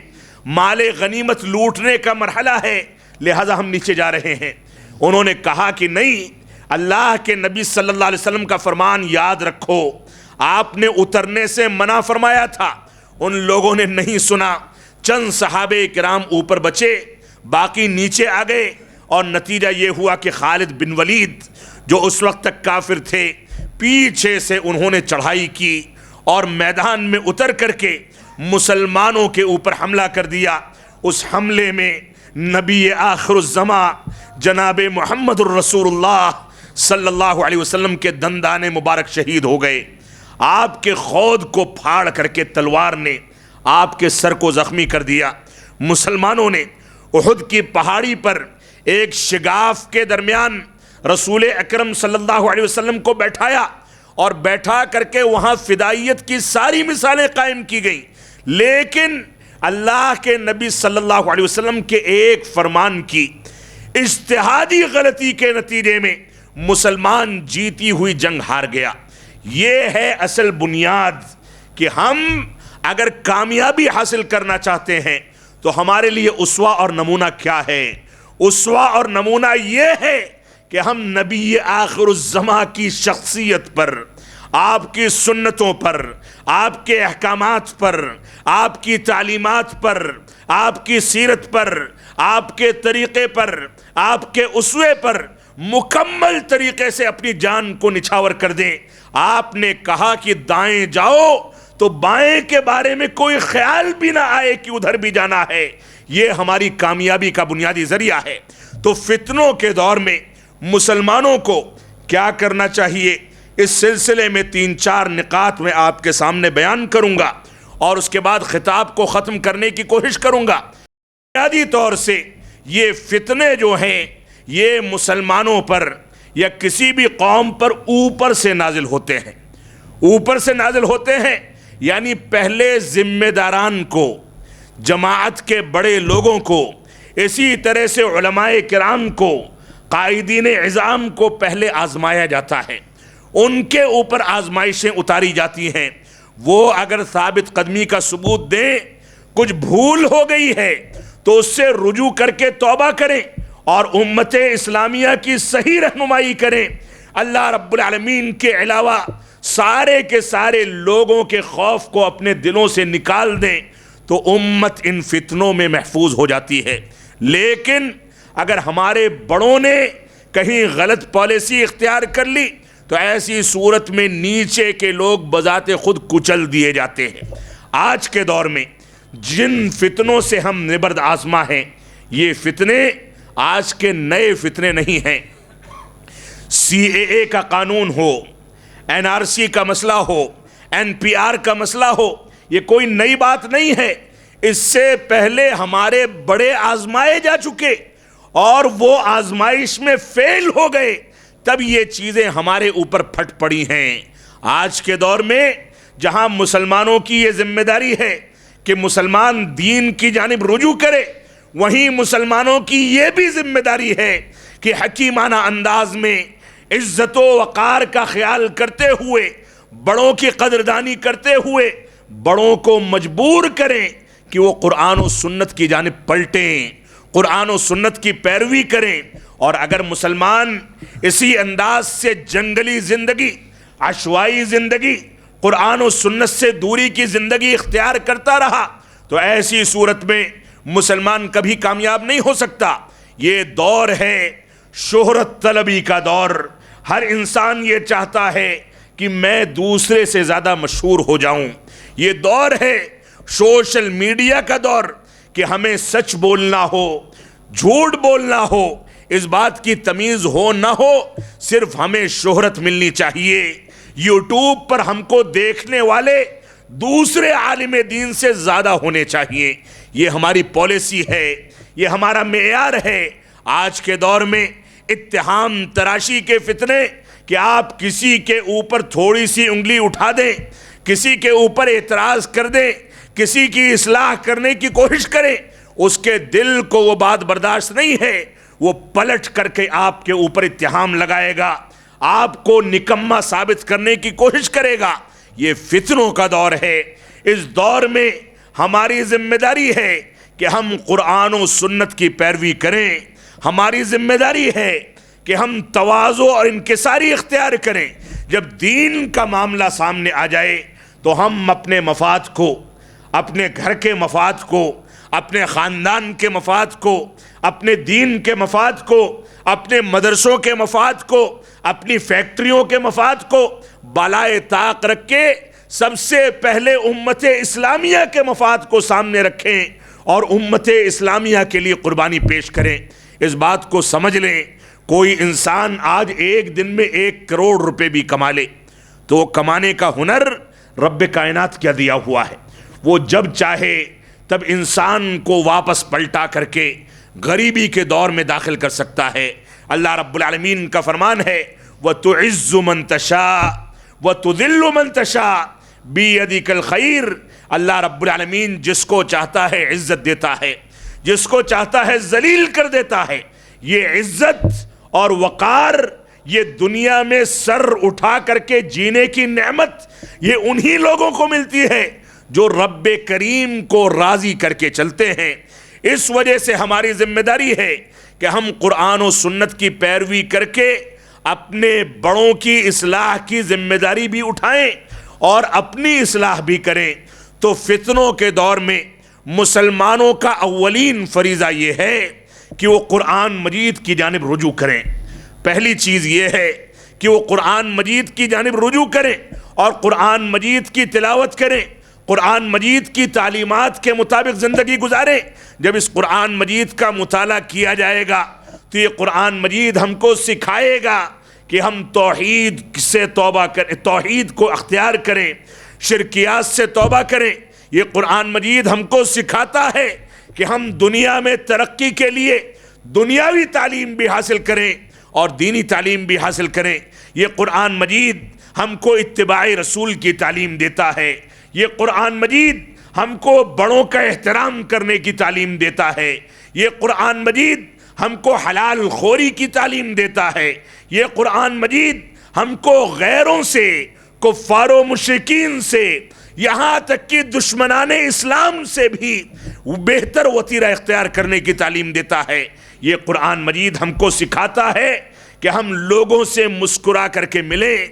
مال غنیمت لوٹنے کا مرحلہ ہے، لہذا ہم نیچے جا رہے ہیں۔ انہوں نے کہا کہ نہیں، اللہ کے نبی صلی اللہ علیہ وسلم کا فرمان یاد رکھو، آپ نے اترنے سے منع فرمایا تھا۔ ان لوگوں نے نہیں سنا، چند صحابہ کرام اوپر بچے، باقی نیچے آ گئے، اور نتیجہ یہ ہوا کہ خالد بن ولید جو اس وقت تک کافر تھے، پیچھے سے انہوں نے چڑھائی کی اور میدان میں اتر کر کے مسلمانوں کے اوپر حملہ کر دیا۔ اس حملے میں نبی آخر الزماں جناب محمد الرسول اللہ صلی اللہ علیہ وسلم کے دندان مبارک شہید ہو گئے۔ آپ کے خود کو پھاڑ کر کے تلوار نے آپ کے سر کو زخمی کر دیا۔ مسلمانوں نے احد کی پہاڑی پر ایک شگاف کے درمیان رسول اکرم صلی اللہ علیہ وسلم کو بیٹھایا اور بیٹھا کر کے وہاں فدائیت کی ساری مثالیں قائم کی گئیں، لیکن اللہ کے نبی صلی اللہ علیہ وسلم کے ایک فرمان کی اجتہادی غلطی کے نتیجے میں مسلمان جیتی ہوئی جنگ ہار گیا۔ یہ ہے اصل بنیاد کہ ہم اگر کامیابی حاصل کرنا چاہتے ہیں تو ہمارے لیے اسوہ اور نمونہ کیا ہے؟ اسوہ اور نمونہ یہ ہے کہ ہم نبی آخر الزماں کی شخصیت پر، آپ کی سنتوں پر، آپ کے احکامات پر، آپ کی تعلیمات پر، آپ کی سیرت پر، آپ کے طریقے پر، آپ کے اسوے پر مکمل طریقے سے اپنی جان کو نچھاور کر دیں۔ آپ نے کہا کہ دائیں جاؤ تو بائیں کے بارے میں کوئی خیال بھی نہ آئے کہ ادھر بھی جانا ہے۔ یہ ہماری کامیابی کا بنیادی ذریعہ ہے۔ تو فتنوں کے دور میں مسلمانوں کو کیا کرنا چاہیے، اس سلسلے میں 3-4 نکات میں آپ کے سامنے بیان کروں گا اور اس کے بعد خطاب کو ختم کرنے کی کوشش کروں گا۔ بنیادی طور سے یہ فتنے جو ہیں یہ مسلمانوں پر یا کسی بھی قوم پر اوپر سے نازل ہوتے ہیں۔ اوپر سے نازل ہوتے ہیں یعنی پہلے ذمہ داران کو، جماعت کے بڑے لوگوں کو، اسی طرح سے علماء کرام کو، قائدین عظام کو پہلے آزمایا جاتا ہے، ان کے اوپر آزمائشیں اتاری جاتی ہیں۔ وہ اگر ثابت قدمی کا ثبوت دیں، کچھ بھول ہو گئی ہے تو اس سے رجوع کر کے توبہ کریں اور امت اسلامیہ کی صحیح رہنمائی کریں۔ اللہ رب العالمین کے علاوہ سارے کے سارے لوگوں کے خوف کو اپنے دلوں سے نکال دیں تو امت ان فتنوں میں محفوظ ہو جاتی ہے۔ لیکن اگر ہمارے بڑوں نے کہیں غلط پالیسی اختیار کر لی تو ایسی صورت میں نیچے کے لوگ بذات خود کچل دیے جاتے ہیں۔ آج کے دور میں جن فتنوں سے ہم نبرد آزما ہیں، یہ فتنے آج کے نئے فتنے نہیں ہیں۔ CAA کا قانون ہو، NRC کا مسئلہ ہو، NPR کا مسئلہ ہو، یہ کوئی نئی بات نہیں ہے۔ اس سے پہلے ہمارے بڑے آزمائے جا چکے اور وہ آزمائش میں فیل ہو گئے، تب یہ چیزیں ہمارے اوپر پھٹ پڑی ہیں۔ آج کے دور میں جہاں مسلمانوں کی یہ ذمہ داری ہے کہ مسلمان دین کی جانب رجوع کرے، وہیں مسلمانوں کی یہ بھی ذمہ داری ہے کہ حکیمانہ انداز میں عزت و وقار کا خیال کرتے ہوئے، بڑوں کی قدردانی کرتے ہوئے، بڑوں کو مجبور کریں کہ وہ قرآن و سنت کی جانب پلٹیں، قرآن و سنت کی پیروی کریں۔ اور اگر مسلمان اسی انداز سے جنگلی زندگی، عشوائی زندگی، قرآن و سنت سے دوری کی زندگی اختیار کرتا رہا تو ایسی صورت میں مسلمان کبھی کامیاب نہیں ہو سکتا۔ یہ دور ہے شہرت طلبی کا دور۔ ہر انسان یہ چاہتا ہے کہ میں دوسرے سے زیادہ مشہور ہو جاؤں۔ یہ دور ہے سوشل میڈیا کا دور کہ ہمیں سچ بولنا ہو، جھوٹ بولنا ہو، اس بات کی تمیز ہو نہ ہو، صرف ہمیں شہرت ملنی چاہیے۔ یوٹیوب پر ہم کو دیکھنے والے دوسرے عالم دین سے زیادہ ہونے چاہیے۔ یہ ہماری پالیسی ہے، یہ ہمارا معیار ہے۔ آج کے دور میں اتہام تراشی کے فتنے کہ آپ کسی کے اوپر تھوڑی سی انگلی اٹھا دیں، کسی کے اوپر اعتراض کر دیں، کسی کی اصلاح کرنے کی کوشش کریں، اس کے دل کو وہ بات برداشت نہیں ہے، وہ پلٹ کر کے آپ کے اوپر اتہام لگائے گا، آپ کو نکما ثابت کرنے کی کوشش کرے گا۔ یہ فتنوں کا دور ہے۔ اس دور میں ہماری ذمہ داری ہے کہ ہم قرآن و سنت کی پیروی کریں۔ ہماری ذمہ داری ہے کہ ہم تواضع اور انکساری اختیار کریں۔ جب دین کا معاملہ سامنے آ جائے تو ہم اپنے مفاد کو، اپنے گھر کے مفاد کو، اپنے خاندان کے مفاد کو، اپنے دین کے مفاد کو، اپنے مدرسوں کے مفاد کو، اپنی فیکٹریوں کے مفاد کو بالائے طاق رکھ کے سب سے پہلے امت اسلامیہ کے مفاد کو سامنے رکھیں اور امت اسلامیہ کے لیے قربانی پیش کریں۔ اس بات کو سمجھ لیں، کوئی انسان آج ایک دن میں 1 کروڑ روپے بھی کما لے تو وہ کمانے کا ہنر رب کائنات کیا دیا ہوا ہے۔ وہ جب چاہے تب انسان کو واپس پلٹا کر کے غریبی کے دور میں داخل کر سکتا ہے۔ اللہ رب العالمین کا فرمان ہے وَتُعِزُّ مَن تَشَاءُ وَتُذِلُّ مَن تَشَاءُ بِيَدِكَ الْخَيْرُ۔ اللہ رب العالمین جس کو چاہتا ہے عزت دیتا ہے، جس کو چاہتا ہے ذلیل کر دیتا ہے۔ یہ عزت اور وقار، یہ دنیا میں سر اٹھا کر کے جینے کی نعمت یہ انہی لوگوں کو ملتی ہے جو رب کریم کو راضی کر کے چلتے ہیں۔ اس وجہ سے ہماری ذمہ داری ہے کہ ہم قرآن و سنت کی پیروی کر کے اپنے بڑوں کی اصلاح کی ذمہ داری بھی اٹھائیں اور اپنی اصلاح بھی کریں۔ تو فتنوں کے دور میں مسلمانوں کا اولین فریضہ یہ ہے کہ وہ قرآن مجید کی جانب رجوع کریں۔ پہلی چیز یہ ہے کہ وہ قرآن مجید کی جانب رجوع کریں اور قرآن مجید کی تلاوت کریں، قرآن مجید کی تعلیمات کے مطابق زندگی گزاریں۔ جب اس قرآن مجید کا مطالعہ کیا جائے گا تو یہ قرآن مجید ہم کو سکھائے گا کہ ہم توحید سے توبہ کریں، توحید کو اختیار کریں، شرکیات سے توبہ کریں۔ یہ قرآن مجید ہم کو سکھاتا ہے کہ ہم دنیا میں ترقی کے لیے دنیاوی تعلیم بھی حاصل کریں اور دینی تعلیم بھی حاصل کریں۔ یہ قرآن مجید ہم کو اتباع رسول کی تعلیم دیتا ہے۔ یہ قرآن مجید ہم کو بڑوں کا احترام کرنے کی تعلیم دیتا ہے۔ یہ قرآن مجید ہم کو حلال خوری کی تعلیم دیتا ہے۔ یہ قرآن مجید ہم کو غیروں سے، کفار و مشرکین سے، یہاں تک کہ دشمنان اسلام سے بھی بہتر وتیرہ اختیار کرنے کی تعلیم دیتا ہے۔ یہ قرآن مجید ہم کو سکھاتا ہے کہ ہم لوگوں سے مسکرا کر کے ملیں،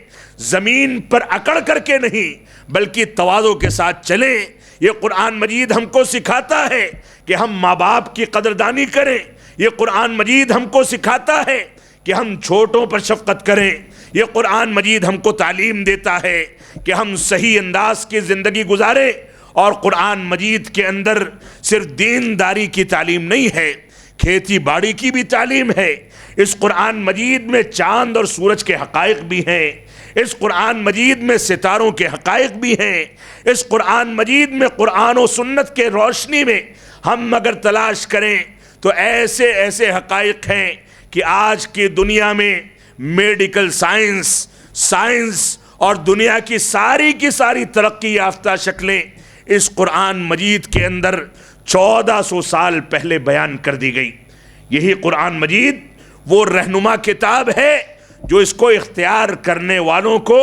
زمین پر اکڑ کر کے نہیں بلکہ تواضع کے ساتھ چلیں۔ یہ قرآن مجید ہم کو سکھاتا ہے کہ ہم ماں باپ کی قدردانی کریں۔ یہ قرآن مجید ہم کو سکھاتا ہے کہ ہم چھوٹوں پر شفقت کریں۔ یہ قرآن مجید ہم کو تعلیم دیتا ہے کہ ہم صحیح انداز کی زندگی گزاریں، اور قرآن مجید کے اندر صرف دینداری کی تعلیم نہیں ہے، کھیتی باڑی کی بھی تعلیم ہے۔ اس قرآن مجید میں چاند اور سورج کے حقائق بھی ہیں، اس قرآن مجید میں ستاروں کے حقائق بھی ہیں، اس قرآن مجید میں قرآن و سنت کے روشنی میں ہم اگر تلاش کریں تو ایسے ایسے حقائق ہیں کہ آج کی دنیا میں میڈیکل سائنس اور دنیا کی ساری ترقی یافتہ شکلیں اس قرآن مجید کے اندر 1400 سال پہلے بیان کر دی گئی۔ یہی قرآن مجید وہ رہنما کتاب ہے جو اس کو اختیار کرنے والوں کو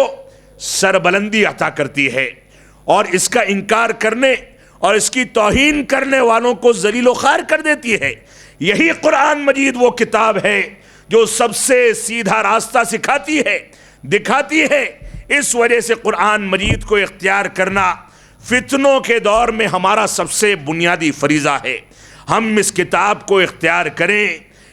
سربلندی عطا کرتی ہے، اور اس کا انکار کرنے اور اس کی توہین کرنے والوں کو ذلیل و خوار کر دیتی ہے۔ یہی قرآن مجید وہ کتاب ہے جو سب سے سیدھا راستہ سکھاتی ہے، دکھاتی ہے۔ اس وجہ سے قرآن مجید کو اختیار کرنا فتنوں کے دور میں ہمارا سب سے بنیادی فریضہ ہے۔ ہم اس کتاب کو اختیار کریں،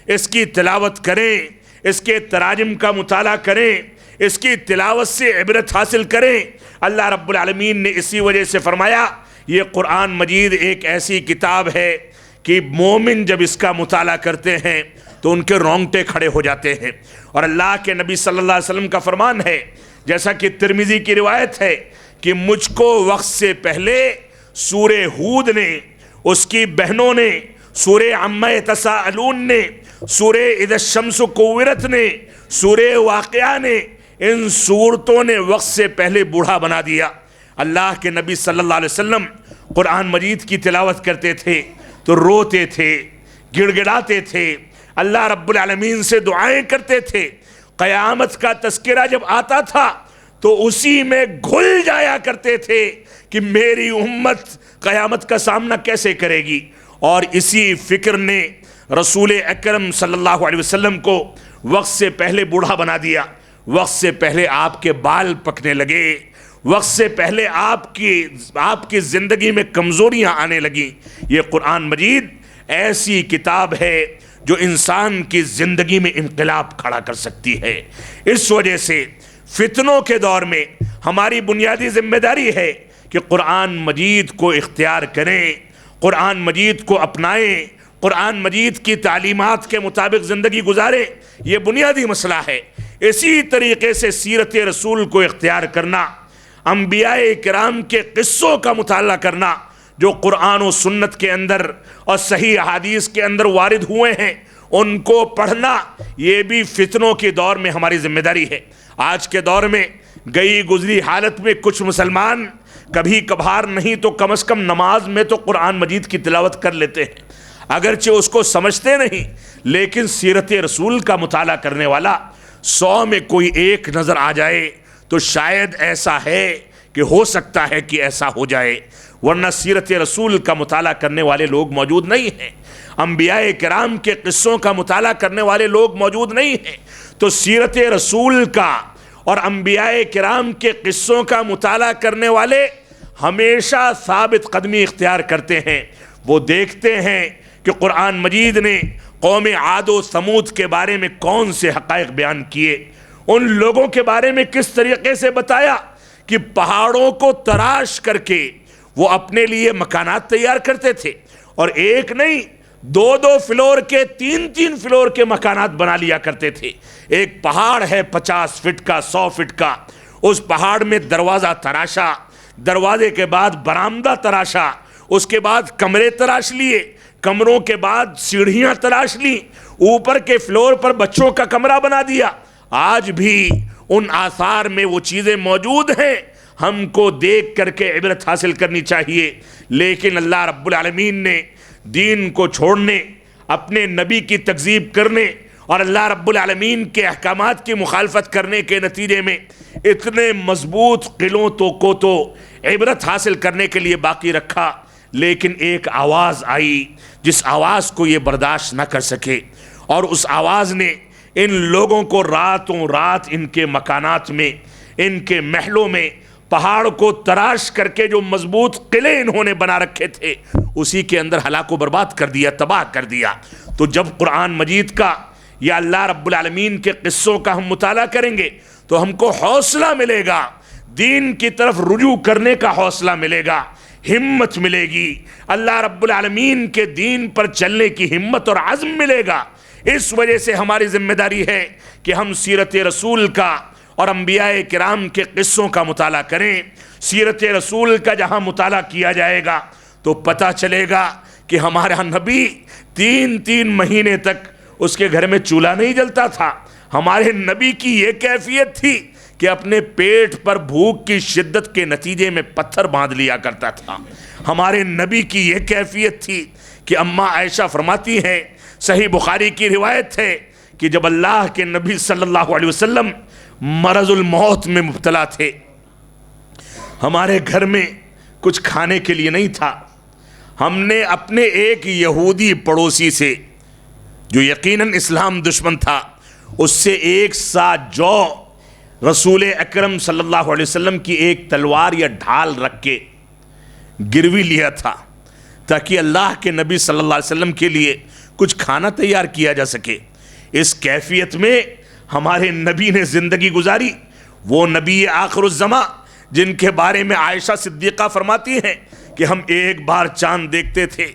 اس کی تلاوت کریں، اس کے تراجم کا مطالعہ کریں، اس کی تلاوت سے عبرت حاصل کریں۔ اللہ رب العالمین نے اسی وجہ سے فرمایا یہ قرآن مجید ایک ایسی کتاب ہے کہ مومن جب اس کا مطالعہ کرتے ہیں تو ان کے رونگٹے کھڑے ہو جاتے ہیں۔ اور اللہ کے نبی صلی اللہ علیہ وسلم کا فرمان ہے، جیسا کہ ترمذی کی روایت ہے، کہ مجھ کو وقت سے پہلے سورہ ہود نے، اس کی بہنوں نے، سورہ عما یتساءلون نے، سورہ اذا الشمس کورت نے، سورہ واقعہ نے، ان سورتوں نے وقت سے پہلے بوڑھا بنا دیا۔ اللہ کے نبی صلی اللہ علیہ وسلم قرآن مجید کی تلاوت کرتے تھے تو روتے تھے، گڑ گڑاتے تھے، اللہ رب العالمین سے دعائیں کرتے تھے۔ قیامت کا تذکرہ جب آتا تھا تو اسی میں گھل جایا کرتے تھے کہ میری امت قیامت کا سامنا کیسے کرے گی۔ اور اسی فکر نے رسول اکرم صلی اللہ علیہ وسلم کو وقت سے پہلے بوڑھا بنا دیا، وقت سے پہلے آپ کے بال پکنے لگے، وقت سے پہلے آپ کی زندگی میں کمزوریاں آنے لگیں۔ یہ قرآن مجید ایسی کتاب ہے جو انسان کی زندگی میں انقلاب کھڑا کر سکتی ہے۔ اس وجہ سے فتنوں کے دور میں ہماری بنیادی ذمہ داری ہے کہ قرآن مجید کو اختیار کریں، قرآن مجید کو اپنائیں، قرآن مجید کی تعلیمات کے مطابق زندگی گزاریں۔ یہ بنیادی مسئلہ ہے۔ اسی طریقے سے سیرت رسول کو اختیار کرنا، انبیاء کرام کے قصوں کا مطالعہ کرنا جو قرآن و سنت کے اندر اور صحیح احادیث کے اندر وارد ہوئے ہیں، ان کو پڑھنا، یہ بھی فتنوں کے دور میں ہماری ذمہ داری ہے۔ آج کے دور میں گئی گزری حالت میں کچھ مسلمان کبھی کبھار نہیں تو کم از کم نماز میں تو قرآن مجید کی تلاوت کر لیتے ہیں، اگرچہ اس کو سمجھتے نہیں، لیکن سیرت رسول کا مطالعہ کرنے والا 100 میں کوئی ایک نظر آ جائے تو شاید ایسا ہے کہ ہو سکتا ہے کہ ایسا ہو جائے، ورنہ سیرت رسول کا مطالعہ کرنے والے لوگ موجود نہیں ہیں، انبیاء کرام کے قصوں کا مطالعہ کرنے والے لوگ موجود نہیں ہیں۔ تو سیرت رسول کا اور انبیاء کرام کے قصوں کا مطالعہ کرنے والے ہمیشہ ثابت قدمی اختیار کرتے ہیں۔ وہ دیکھتے ہیں کہ قرآن مجید نے قوم عاد و ثمود کے بارے میں کون سے حقائق بیان کیے، ان لوگوں کے بارے میں کس طریقے سے بتایا کہ پہاڑوں کو تراش کر کے وہ اپنے لیے مکانات تیار کرتے تھے، اور ایک نہیں 2 فلور کے 3 فلور کے مکانات بنا لیا کرتے تھے۔ ایک پہاڑ ہے 50 فٹ کا، 100 فٹ کا، اس پہاڑ میں دروازہ تراشا، دروازے کے بعد برآمدہ تراشا، اس کے بعد کمرے تراش لیے، کمروں کے بعد سیڑھیاں تراش لی، اوپر کے فلور پر بچوں کا کمرہ بنا دیا۔ آج بھی ان آثار میں وہ چیزیں موجود ہیں، ہم کو دیکھ کر کے عبرت حاصل کرنی چاہیے۔ لیکن اللہ رب العالمین نے دین کو چھوڑنے، اپنے نبی کی تکذیب کرنے اور اللہ رب العالمین کے احکامات کی مخالفت کرنے کے نتیجے میں اتنے مضبوط قلعوں کو تو عبرت حاصل کرنے کے لیے باقی رکھا، لیکن ایک آواز آئی جس آواز کو یہ برداشت نہ کر سکے، اور اس آواز نے ان لوگوں کو راتوں رات ان کے مکانات میں، ان کے محلوں میں، پہاڑ کو تراش کر کے جو مضبوط قلعے انہوں نے بنا رکھے تھے اسی کے اندر ہلاک و برباد کر دیا، تباہ کر دیا۔ تو جب قرآن مجید کا یا اللہ رب العالمین کے قصوں کا ہم مطالعہ کریں گے تو ہم کو حوصلہ ملے گا، دین کی طرف رجوع کرنے کا حوصلہ ملے گا، ہمت ملے گی، اللہ رب العالمین کے دین پر چلنے کی ہمت اور عزم ملے گا۔ اس وجہ سے ہماری ذمہ داری ہے کہ ہم سیرت رسول کا اور انبیاء کرام کے قصوں کا مطالعہ کریں۔ سیرت رسول کا جہاں مطالعہ کیا جائے گا تو پتہ چلے گا کہ ہمارا نبی 3 مہینے تک اس کے گھر میں چولہا نہیں جلتا تھا۔ ہمارے نبی کی یہ کیفیت تھی کہ اپنے پیٹ پر بھوک کی شدت کے نتیجے میں پتھر باندھ لیا کرتا تھا۔ ہمارے نبی کی یہ کیفیت تھی کہ اماں عائشہ فرماتی ہیں، صحیح بخاری کی روایت ہے کہ جب اللہ کے نبی صلی اللہ علیہ وسلم مرض الموت میں مبتلا تھے، ہمارے گھر میں کچھ کھانے کے لیے نہیں تھا، ہم نے اپنے ایک یہودی پڑوسی سے جو یقیناً اسلام دشمن تھا اس سے 1 سا جو رسول اکرم صلی اللہ علیہ وسلم کی ایک تلوار یا ڈھال رکھ کے گروی لیا تھا تاکہ اللہ کے نبی صلی اللہ علیہ وسلم کے لیے کچھ کھانا تیار کیا جا سکے۔ اس کیفیت میں ہمارے نبی نے زندگی گزاری، وہ نبی آخر الزماں جن کے بارے میں عائشہ صدیقہ فرماتی ہیں کہ ہم ایک بار چاند دیکھتے تھے،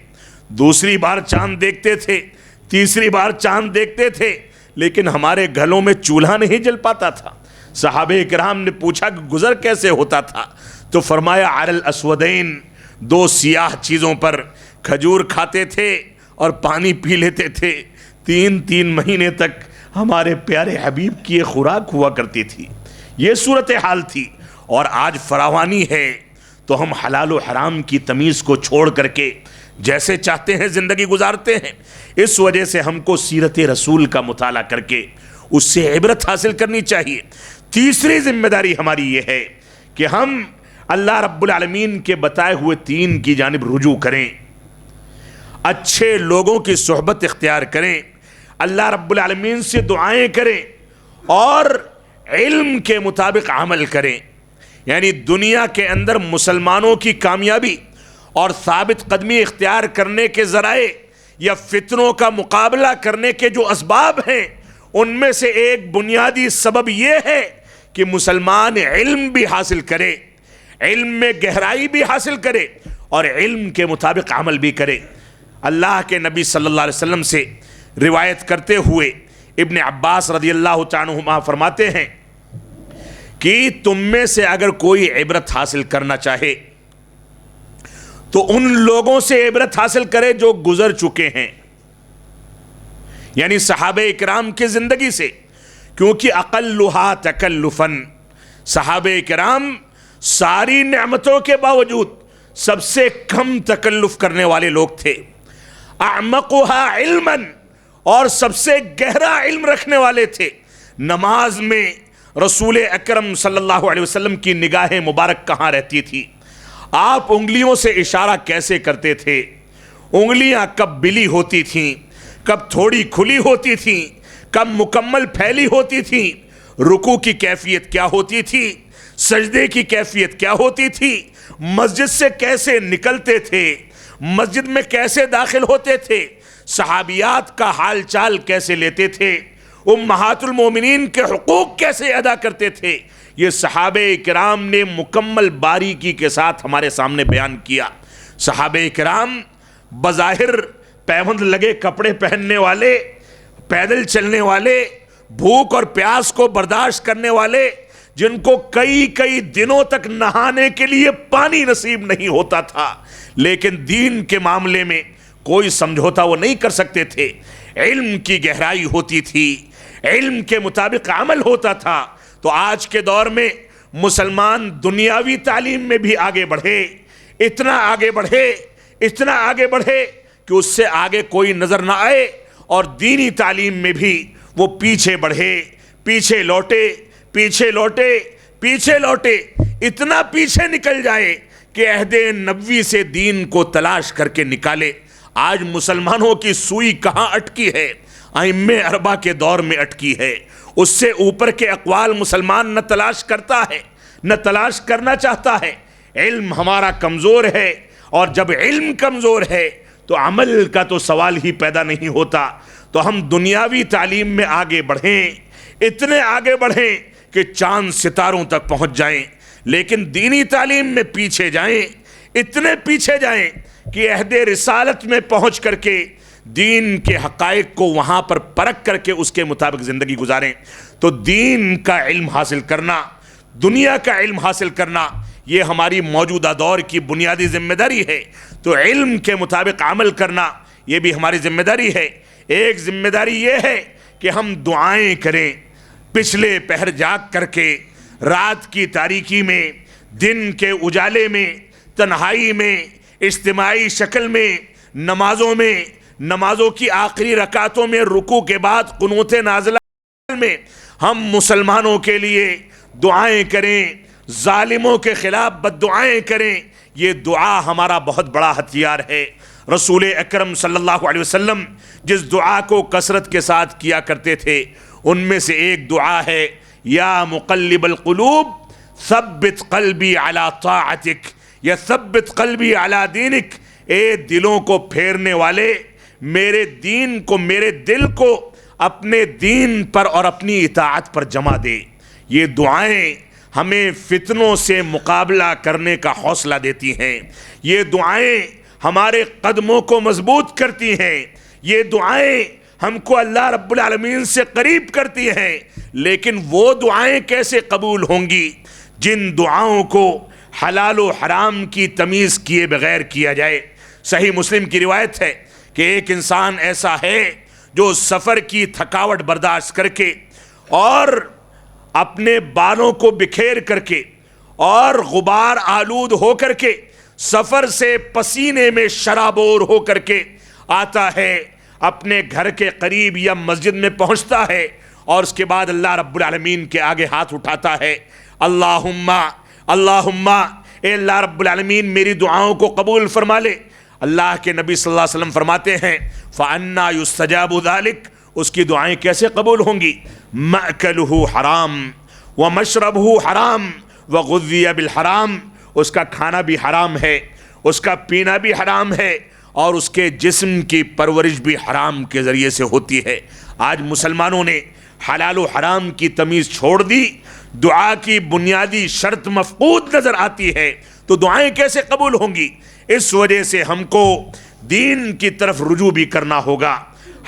دوسری بار چاند دیکھتے تھے، تیسری بار چاند دیکھتے تھے، لیکن ہمارے گھروں میں چولہا نہیں جل پاتا تھا۔ صحابہ کرام نے پوچھا کہ گزر کیسے ہوتا تھا؟ تو فرمایا علی الاسودین، دو سیاہ چیزوں پر کھجور کھاتے تھے اور پانی پی لیتے تھے، 3 مہینے تک ہمارے پیارے حبیب کی یہ خوراک ہوا کرتی تھی۔ یہ صورتحال تھی، اور آج فراوانی ہے تو ہم حلال و حرام کی تمیز کو چھوڑ کر کے جیسے چاہتے ہیں زندگی گزارتے ہیں۔ اس وجہ سے ہم کو سیرت رسول کا مطالعہ کر کے اس سے عبرت حاصل کرنی چاہیے۔ تیسری ذمہ داری ہماری یہ ہے کہ ہم اللہ رب العالمین کے بتائے ہوئے دین کی جانب رجوع کریں، اچھے لوگوں کی صحبت اختیار کریں، اللہ رب العالمین سے دعائیں کریں اور علم کے مطابق عمل کریں۔ یعنی دنیا کے اندر مسلمانوں کی کامیابی اور ثابت قدمی اختیار کرنے کے ذرائع یا فتنوں کا مقابلہ کرنے کے جو اسباب ہیں، ان میں سے ایک بنیادی سبب یہ ہے کہ مسلمان علم بھی حاصل کرے، علم میں گہرائی بھی حاصل کرے اور علم کے مطابق عمل بھی کرے۔ اللہ کے نبی صلی اللہ علیہ وسلم سے روایت کرتے ہوئے ابن عباس رضی اللہ تعالیٰ عنہما فرماتے ہیں کہ تم میں سے اگر کوئی عبرت حاصل کرنا چاہے تو ان لوگوں سے عبرت حاصل کرے جو گزر چکے ہیں، یعنی صحابہ اکرام کی زندگی سے، کیونکہ اقلھا تکلفاً صحابہ اکرام ساری نعمتوں کے باوجود سب سے کم تکلف کرنے والے لوگ تھے، اعمقها علماً اور سب سے گہرا علم رکھنے والے تھے۔ نماز میں رسول اکرم صلی اللہ علیہ وسلم کی نگاہ مبارک کہاں رہتی تھی؟ آپ انگلیوں سے اشارہ کیسے کرتے تھے؟ انگلیاں کب بلی ہوتی تھیں، کب تھوڑی کھلی ہوتی تھیں، کب مکمل پھیلی ہوتی تھیں، رکوع کی کیفیت کیا ہوتی تھی، سجدے کی کیفیت کیا ہوتی تھی، مسجد سے کیسے نکلتے تھے، مسجد میں کیسے داخل ہوتے تھے، صحابیات کا حال چال کیسے لیتے تھے، امہات المومنین کے حقوق کیسے ادا کرتے تھے، یہ صحابہ کرام نے مکمل باریکی کے ساتھ ہمارے سامنے بیان کیا۔ صحابہ کرام بظاہر پیوند لگے کپڑے پہننے والے، پیدل چلنے والے، بھوک اور پیاس کو برداشت کرنے والے، جن کو کئی دنوں تک نہانے کے لیے پانی نصیب نہیں ہوتا تھا، لیکن دین کے معاملے میں کوئی سمجھوتا وہ نہیں کر سکتے تھے۔ علم کی گہرائی ہوتی تھی، علم کے مطابق عمل ہوتا تھا۔ تو آج کے دور میں مسلمان دنیاوی تعلیم میں بھی آگے بڑھے، اتنا آگے بڑھے کہ اس سے آگے کوئی نظر نہ آئے، اور دینی تعلیم میں بھی وہ پیچھے بڑھے، پیچھے لوٹے، اتنا پیچھے نکل جائے کہ عہد نبوی سے دین کو تلاش کر کے نکالے۔ آج مسلمانوں کی سوئی کہاں اٹکی ہے؟ ائمہ اربعہ کے دور میں اٹکی ہے۔ اس سے اوپر کے اقوال مسلمان نہ تلاش کرتا ہے، نہ تلاش کرنا چاہتا ہے۔ علم ہمارا کمزور ہے، اور جب علم کمزور ہے تو عمل کا تو سوال ہی پیدا نہیں ہوتا۔ تو ہم دنیاوی تعلیم میں آگے بڑھیں، اتنے آگے بڑھیں کہ چاند ستاروں تک پہنچ جائیں، لیکن دینی تعلیم میں پیچھے جائیں، اتنے پیچھے جائیں کہ عہد رسالت میں پہنچ کر کے دین کے حقائق کو وہاں پر پرکھ کر کے اس کے مطابق زندگی گزاریں۔ تو دین کا علم حاصل کرنا، دنیا کا علم حاصل کرنا، یہ ہماری موجودہ دور کی بنیادی ذمہ داری ہے۔ تو علم کے مطابق عمل کرنا یہ بھی ہماری ذمہ داری ہے۔ ایک ذمہ داری یہ ہے کہ ہم دعائیں کریں، پچھلے پہر جاگ کر کے، رات کی تاریکی میں، دن کے اجالے میں، تنہائی میں، اجتماعی شکل میں، نمازوں کی آخری رکعتوں میں، رکوع کے بعد قنوت نازلہ میں ہم مسلمانوں کے لیے دعائیں کریں، ظالموں کے خلاف بد دعائیں کریں۔ یہ دعا ہمارا بہت بڑا ہتھیار ہے۔ رسول اکرم صلی اللہ علیہ وسلم جس دعا کو کثرت کے ساتھ کیا کرتے تھے، ان میں سے ایک دعا ہے، یا مقلب القلوب ثبت قلبی علی طاعتک، یا ثبت قلبی علی دینک۔ اے دلوں کو پھیرنے والے، میرے دین کو، میرے دل کو اپنے دین پر اور اپنی اطاعت پر جمع دے۔ یہ دعائیں ہمیں فتنوں سے مقابلہ کرنے کا حوصلہ دیتی ہیں، یہ دعائیں ہمارے قدموں کو مضبوط کرتی ہیں، یہ دعائیں ہم کو اللہ رب العالمین سے قریب کرتی ہیں۔ لیکن وہ دعائیں کیسے قبول ہوں گی جن دعاؤں کو حلال و حرام کی تمیز کیے بغیر کیا جائے۔ صحیح مسلم کی روایت ہے کہ ایک انسان ایسا ہے جو سفر کی تھکاوٹ برداشت کر کے اور اپنے بالوں کو بکھیر کر کے اور غبار آلود ہو کر کے سفر سے پسینے میں شرابور ہو کر کے آتا ہے، اپنے گھر کے قریب یا مسجد میں پہنچتا ہے اور اس کے بعد اللہ رب العالمین کے آگے ہاتھ اٹھاتا ہے، اللہم اللہم، اے اللہ رب العالمین میری دعاؤں کو قبول فرما لے۔ اللہ کے نبی صلی اللہ علیہ وسلم فرماتے ہیں فَأَنَّا يُسْتَجَابُ ذَلِكَ، اس کی دعائیں کیسے قبول ہوں گی؟ مَأْكَلُهُ حرام وَمَشْرَبُهُ حرام وَغُذِّيَ بِالْحرام، اس کا کھانا بھی حرام ہے، اس کا پینا بھی حرام ہے، اور اس کے جسم کی پرورش بھی حرام کے ذریعے سے ہوتی ہے۔ آج مسلمانوں نے حلال و حرام کی تمیز چھوڑ دی، دعا کی بنیادی شرط مفقود نظر آتی ہے، تو دعائیں کیسے قبول ہوں گی؟ اس وجہ سے ہم کو دین کی طرف رجوع بھی کرنا ہوگا،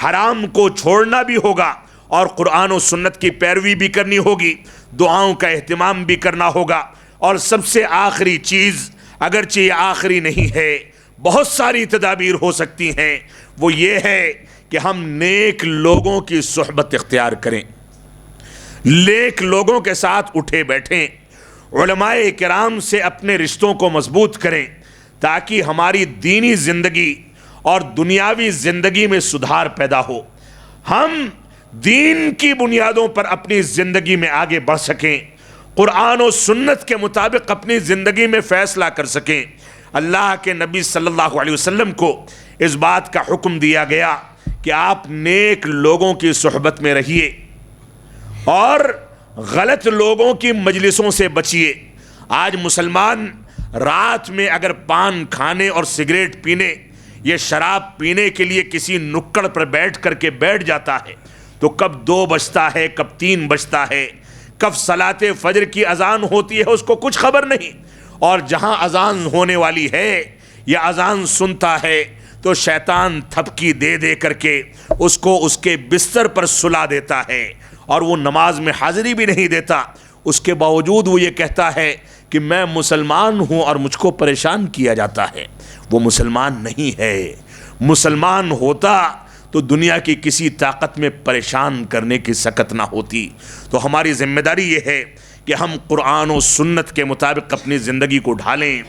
حرام کو چھوڑنا بھی ہوگا، اور قرآن و سنت کی پیروی بھی کرنی ہوگی، دعاؤں کا اہتمام بھی کرنا ہوگا۔ اور سب سے آخری چیز، اگرچہ یہ آخری نہیں ہے، بہت ساری تدابیر ہو سکتی ہیں، وہ یہ ہے کہ ہم نیک لوگوں کی صحبت اختیار کریں، نیک لوگوں کے ساتھ اٹھے بیٹھیں، علماء کرام سے اپنے رشتوں کو مضبوط کریں، تاکہ ہماری دینی زندگی اور دنیاوی زندگی میں سدھار پیدا ہو، ہم دین کی بنیادوں پر اپنی زندگی میں آگے بڑھ سکیں، قرآن و سنت کے مطابق اپنی زندگی میں فیصلہ کر سکیں۔ اللہ کے نبی صلی اللہ علیہ وسلم کو اس بات کا حکم دیا گیا کہ آپ نیک لوگوں کی صحبت میں رہیے اور غلط لوگوں کی مجلسوں سے بچیے۔ آج مسلمان رات میں اگر پان کھانے اور سگریٹ پینے یا شراب پینے کے لیے کسی نکڑ پر بیٹھ جاتا ہے تو کب 2 بجتا ہے، کب 3 بجتا ہے، کب صلاۃ فجر کی اذان ہوتی ہے، اس کو کچھ خبر نہیں، اور جہاں اذان ہونے والی ہے یا اذان سنتا ہے تو شیطان تھپکی دے دے کر کے اس کو اس کے بستر پر سلا دیتا ہے، اور وہ نماز میں حاضری بھی نہیں دیتا، اس کے باوجود وہ یہ کہتا ہے کہ میں مسلمان ہوں اور مجھ کو پریشان کیا جاتا ہے۔ وہ مسلمان نہیں ہے، مسلمان ہوتا تو دنیا کی کسی طاقت میں پریشان کرنے کی سکت نہ ہوتی۔ تو ہماری ذمہ داری یہ ہے کہ ہم قرآن و سنت کے مطابق اپنی زندگی کو ڈھالیں،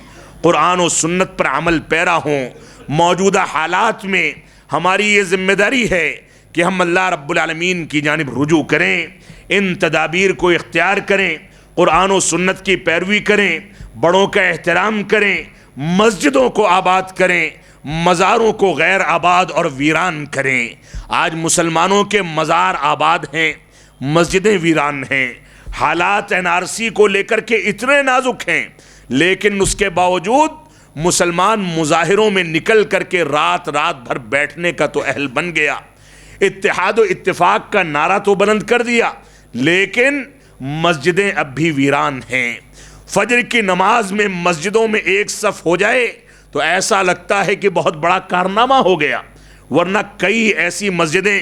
قرآن و سنت پر عمل پیرا ہوں۔ موجودہ حالات میں ہماری یہ ذمہ داری ہے کہ ہم اللہ رب العالمین کی جانب رجوع کریں، ان تدابیر کو اختیار کریں، قرآن و سنت کی پیروی کریں، بڑوں کا احترام کریں، مسجدوں کو آباد کریں، مزاروں کو غیر آباد اور ویران کریں۔ آج مسلمانوں کے مزار آباد ہیں، مسجدیں ویران ہیں، حالات NRC کو لے کر کے اتنے نازک ہیں، لیکن اس کے باوجود مسلمان مظاہروں میں نکل کر کے رات بھر بیٹھنے کا تو اہل بن گیا، اتحاد و اتفاق کا نعرہ تو بلند کر دیا، لیکن مسجدیں اب بھی ویران ہیں۔ فجر کی نماز میں مسجدوں میں ایک صف ہو جائے تو ایسا لگتا ہے کہ بہت بڑا کارنامہ ہو گیا، ورنہ کئی ایسی مسجدیں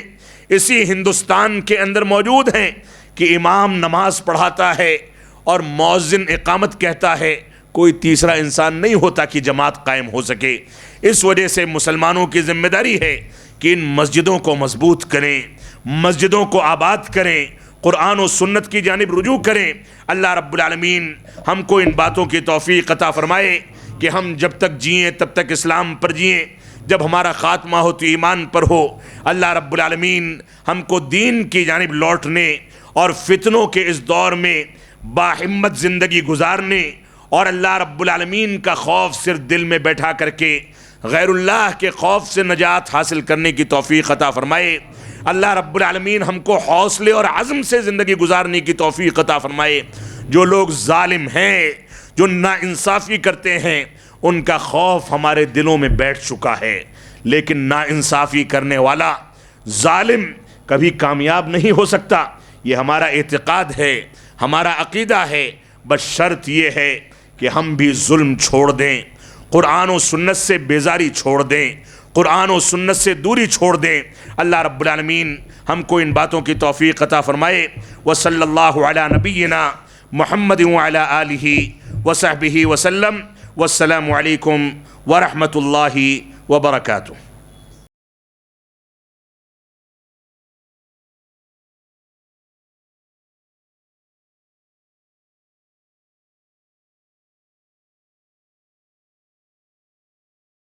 اسی ہندوستان کے اندر موجود ہیں کہ امام نماز پڑھاتا ہے اور مؤذن اقامت کہتا ہے، کوئی تیسرا انسان نہیں ہوتا کہ جماعت قائم ہو سکے۔ اس وجہ سے مسلمانوں کی ذمہ داری ہے کہ ان مسجدوں کو مضبوط کریں، مسجدوں کو آباد کریں، قرآن و سنت کی جانب رجوع کریں۔ اللہ رب العالمین ہم کو ان باتوں کی توفیق عطا فرمائے کہ ہم جب تک جئیں تب تک اسلام پر جئیں، جب ہمارا خاتمہ ہو تو ایمان پر ہو۔ اللہ رب العالمین ہم کو دین کی جانب لوٹنے اور فتنوں کے اس دور میں باہمت زندگی گزارنے اور اللہ رب العالمین کا خوف صرف دل میں بیٹھا کر کے غیر اللہ کے خوف سے نجات حاصل کرنے کی توفیق عطا فرمائے۔ اللہ رب العالمین ہم کو حوصلے اور عزم سے زندگی گزارنے کی توفیق عطا فرمائے۔ جو لوگ ظالم ہیں، جو ناانصافی کرتے ہیں، ان کا خوف ہمارے دلوں میں بیٹھ چکا ہے، لیکن ناانصافی کرنے والا ظالم کبھی کامیاب نہیں ہو سکتا، یہ ہمارا اعتقاد ہے، ہمارا عقیدہ ہے۔ بس شرط یہ ہے کہ ہم بھی ظلم چھوڑ دیں، قرآن و سنت سے بیزاری چھوڑ دیں، قرآن و سنت سے دوری چھوڑ دیں۔ اللہ رب العالمین ہم کو ان باتوں کی توفیق عطا فرمائے۔ وصلی اللہ علی نبینا محمد وعلی آلہ وصحبہ وسلم، والسلام علیکم ورحمۃ اللہ وبرکاتہ۔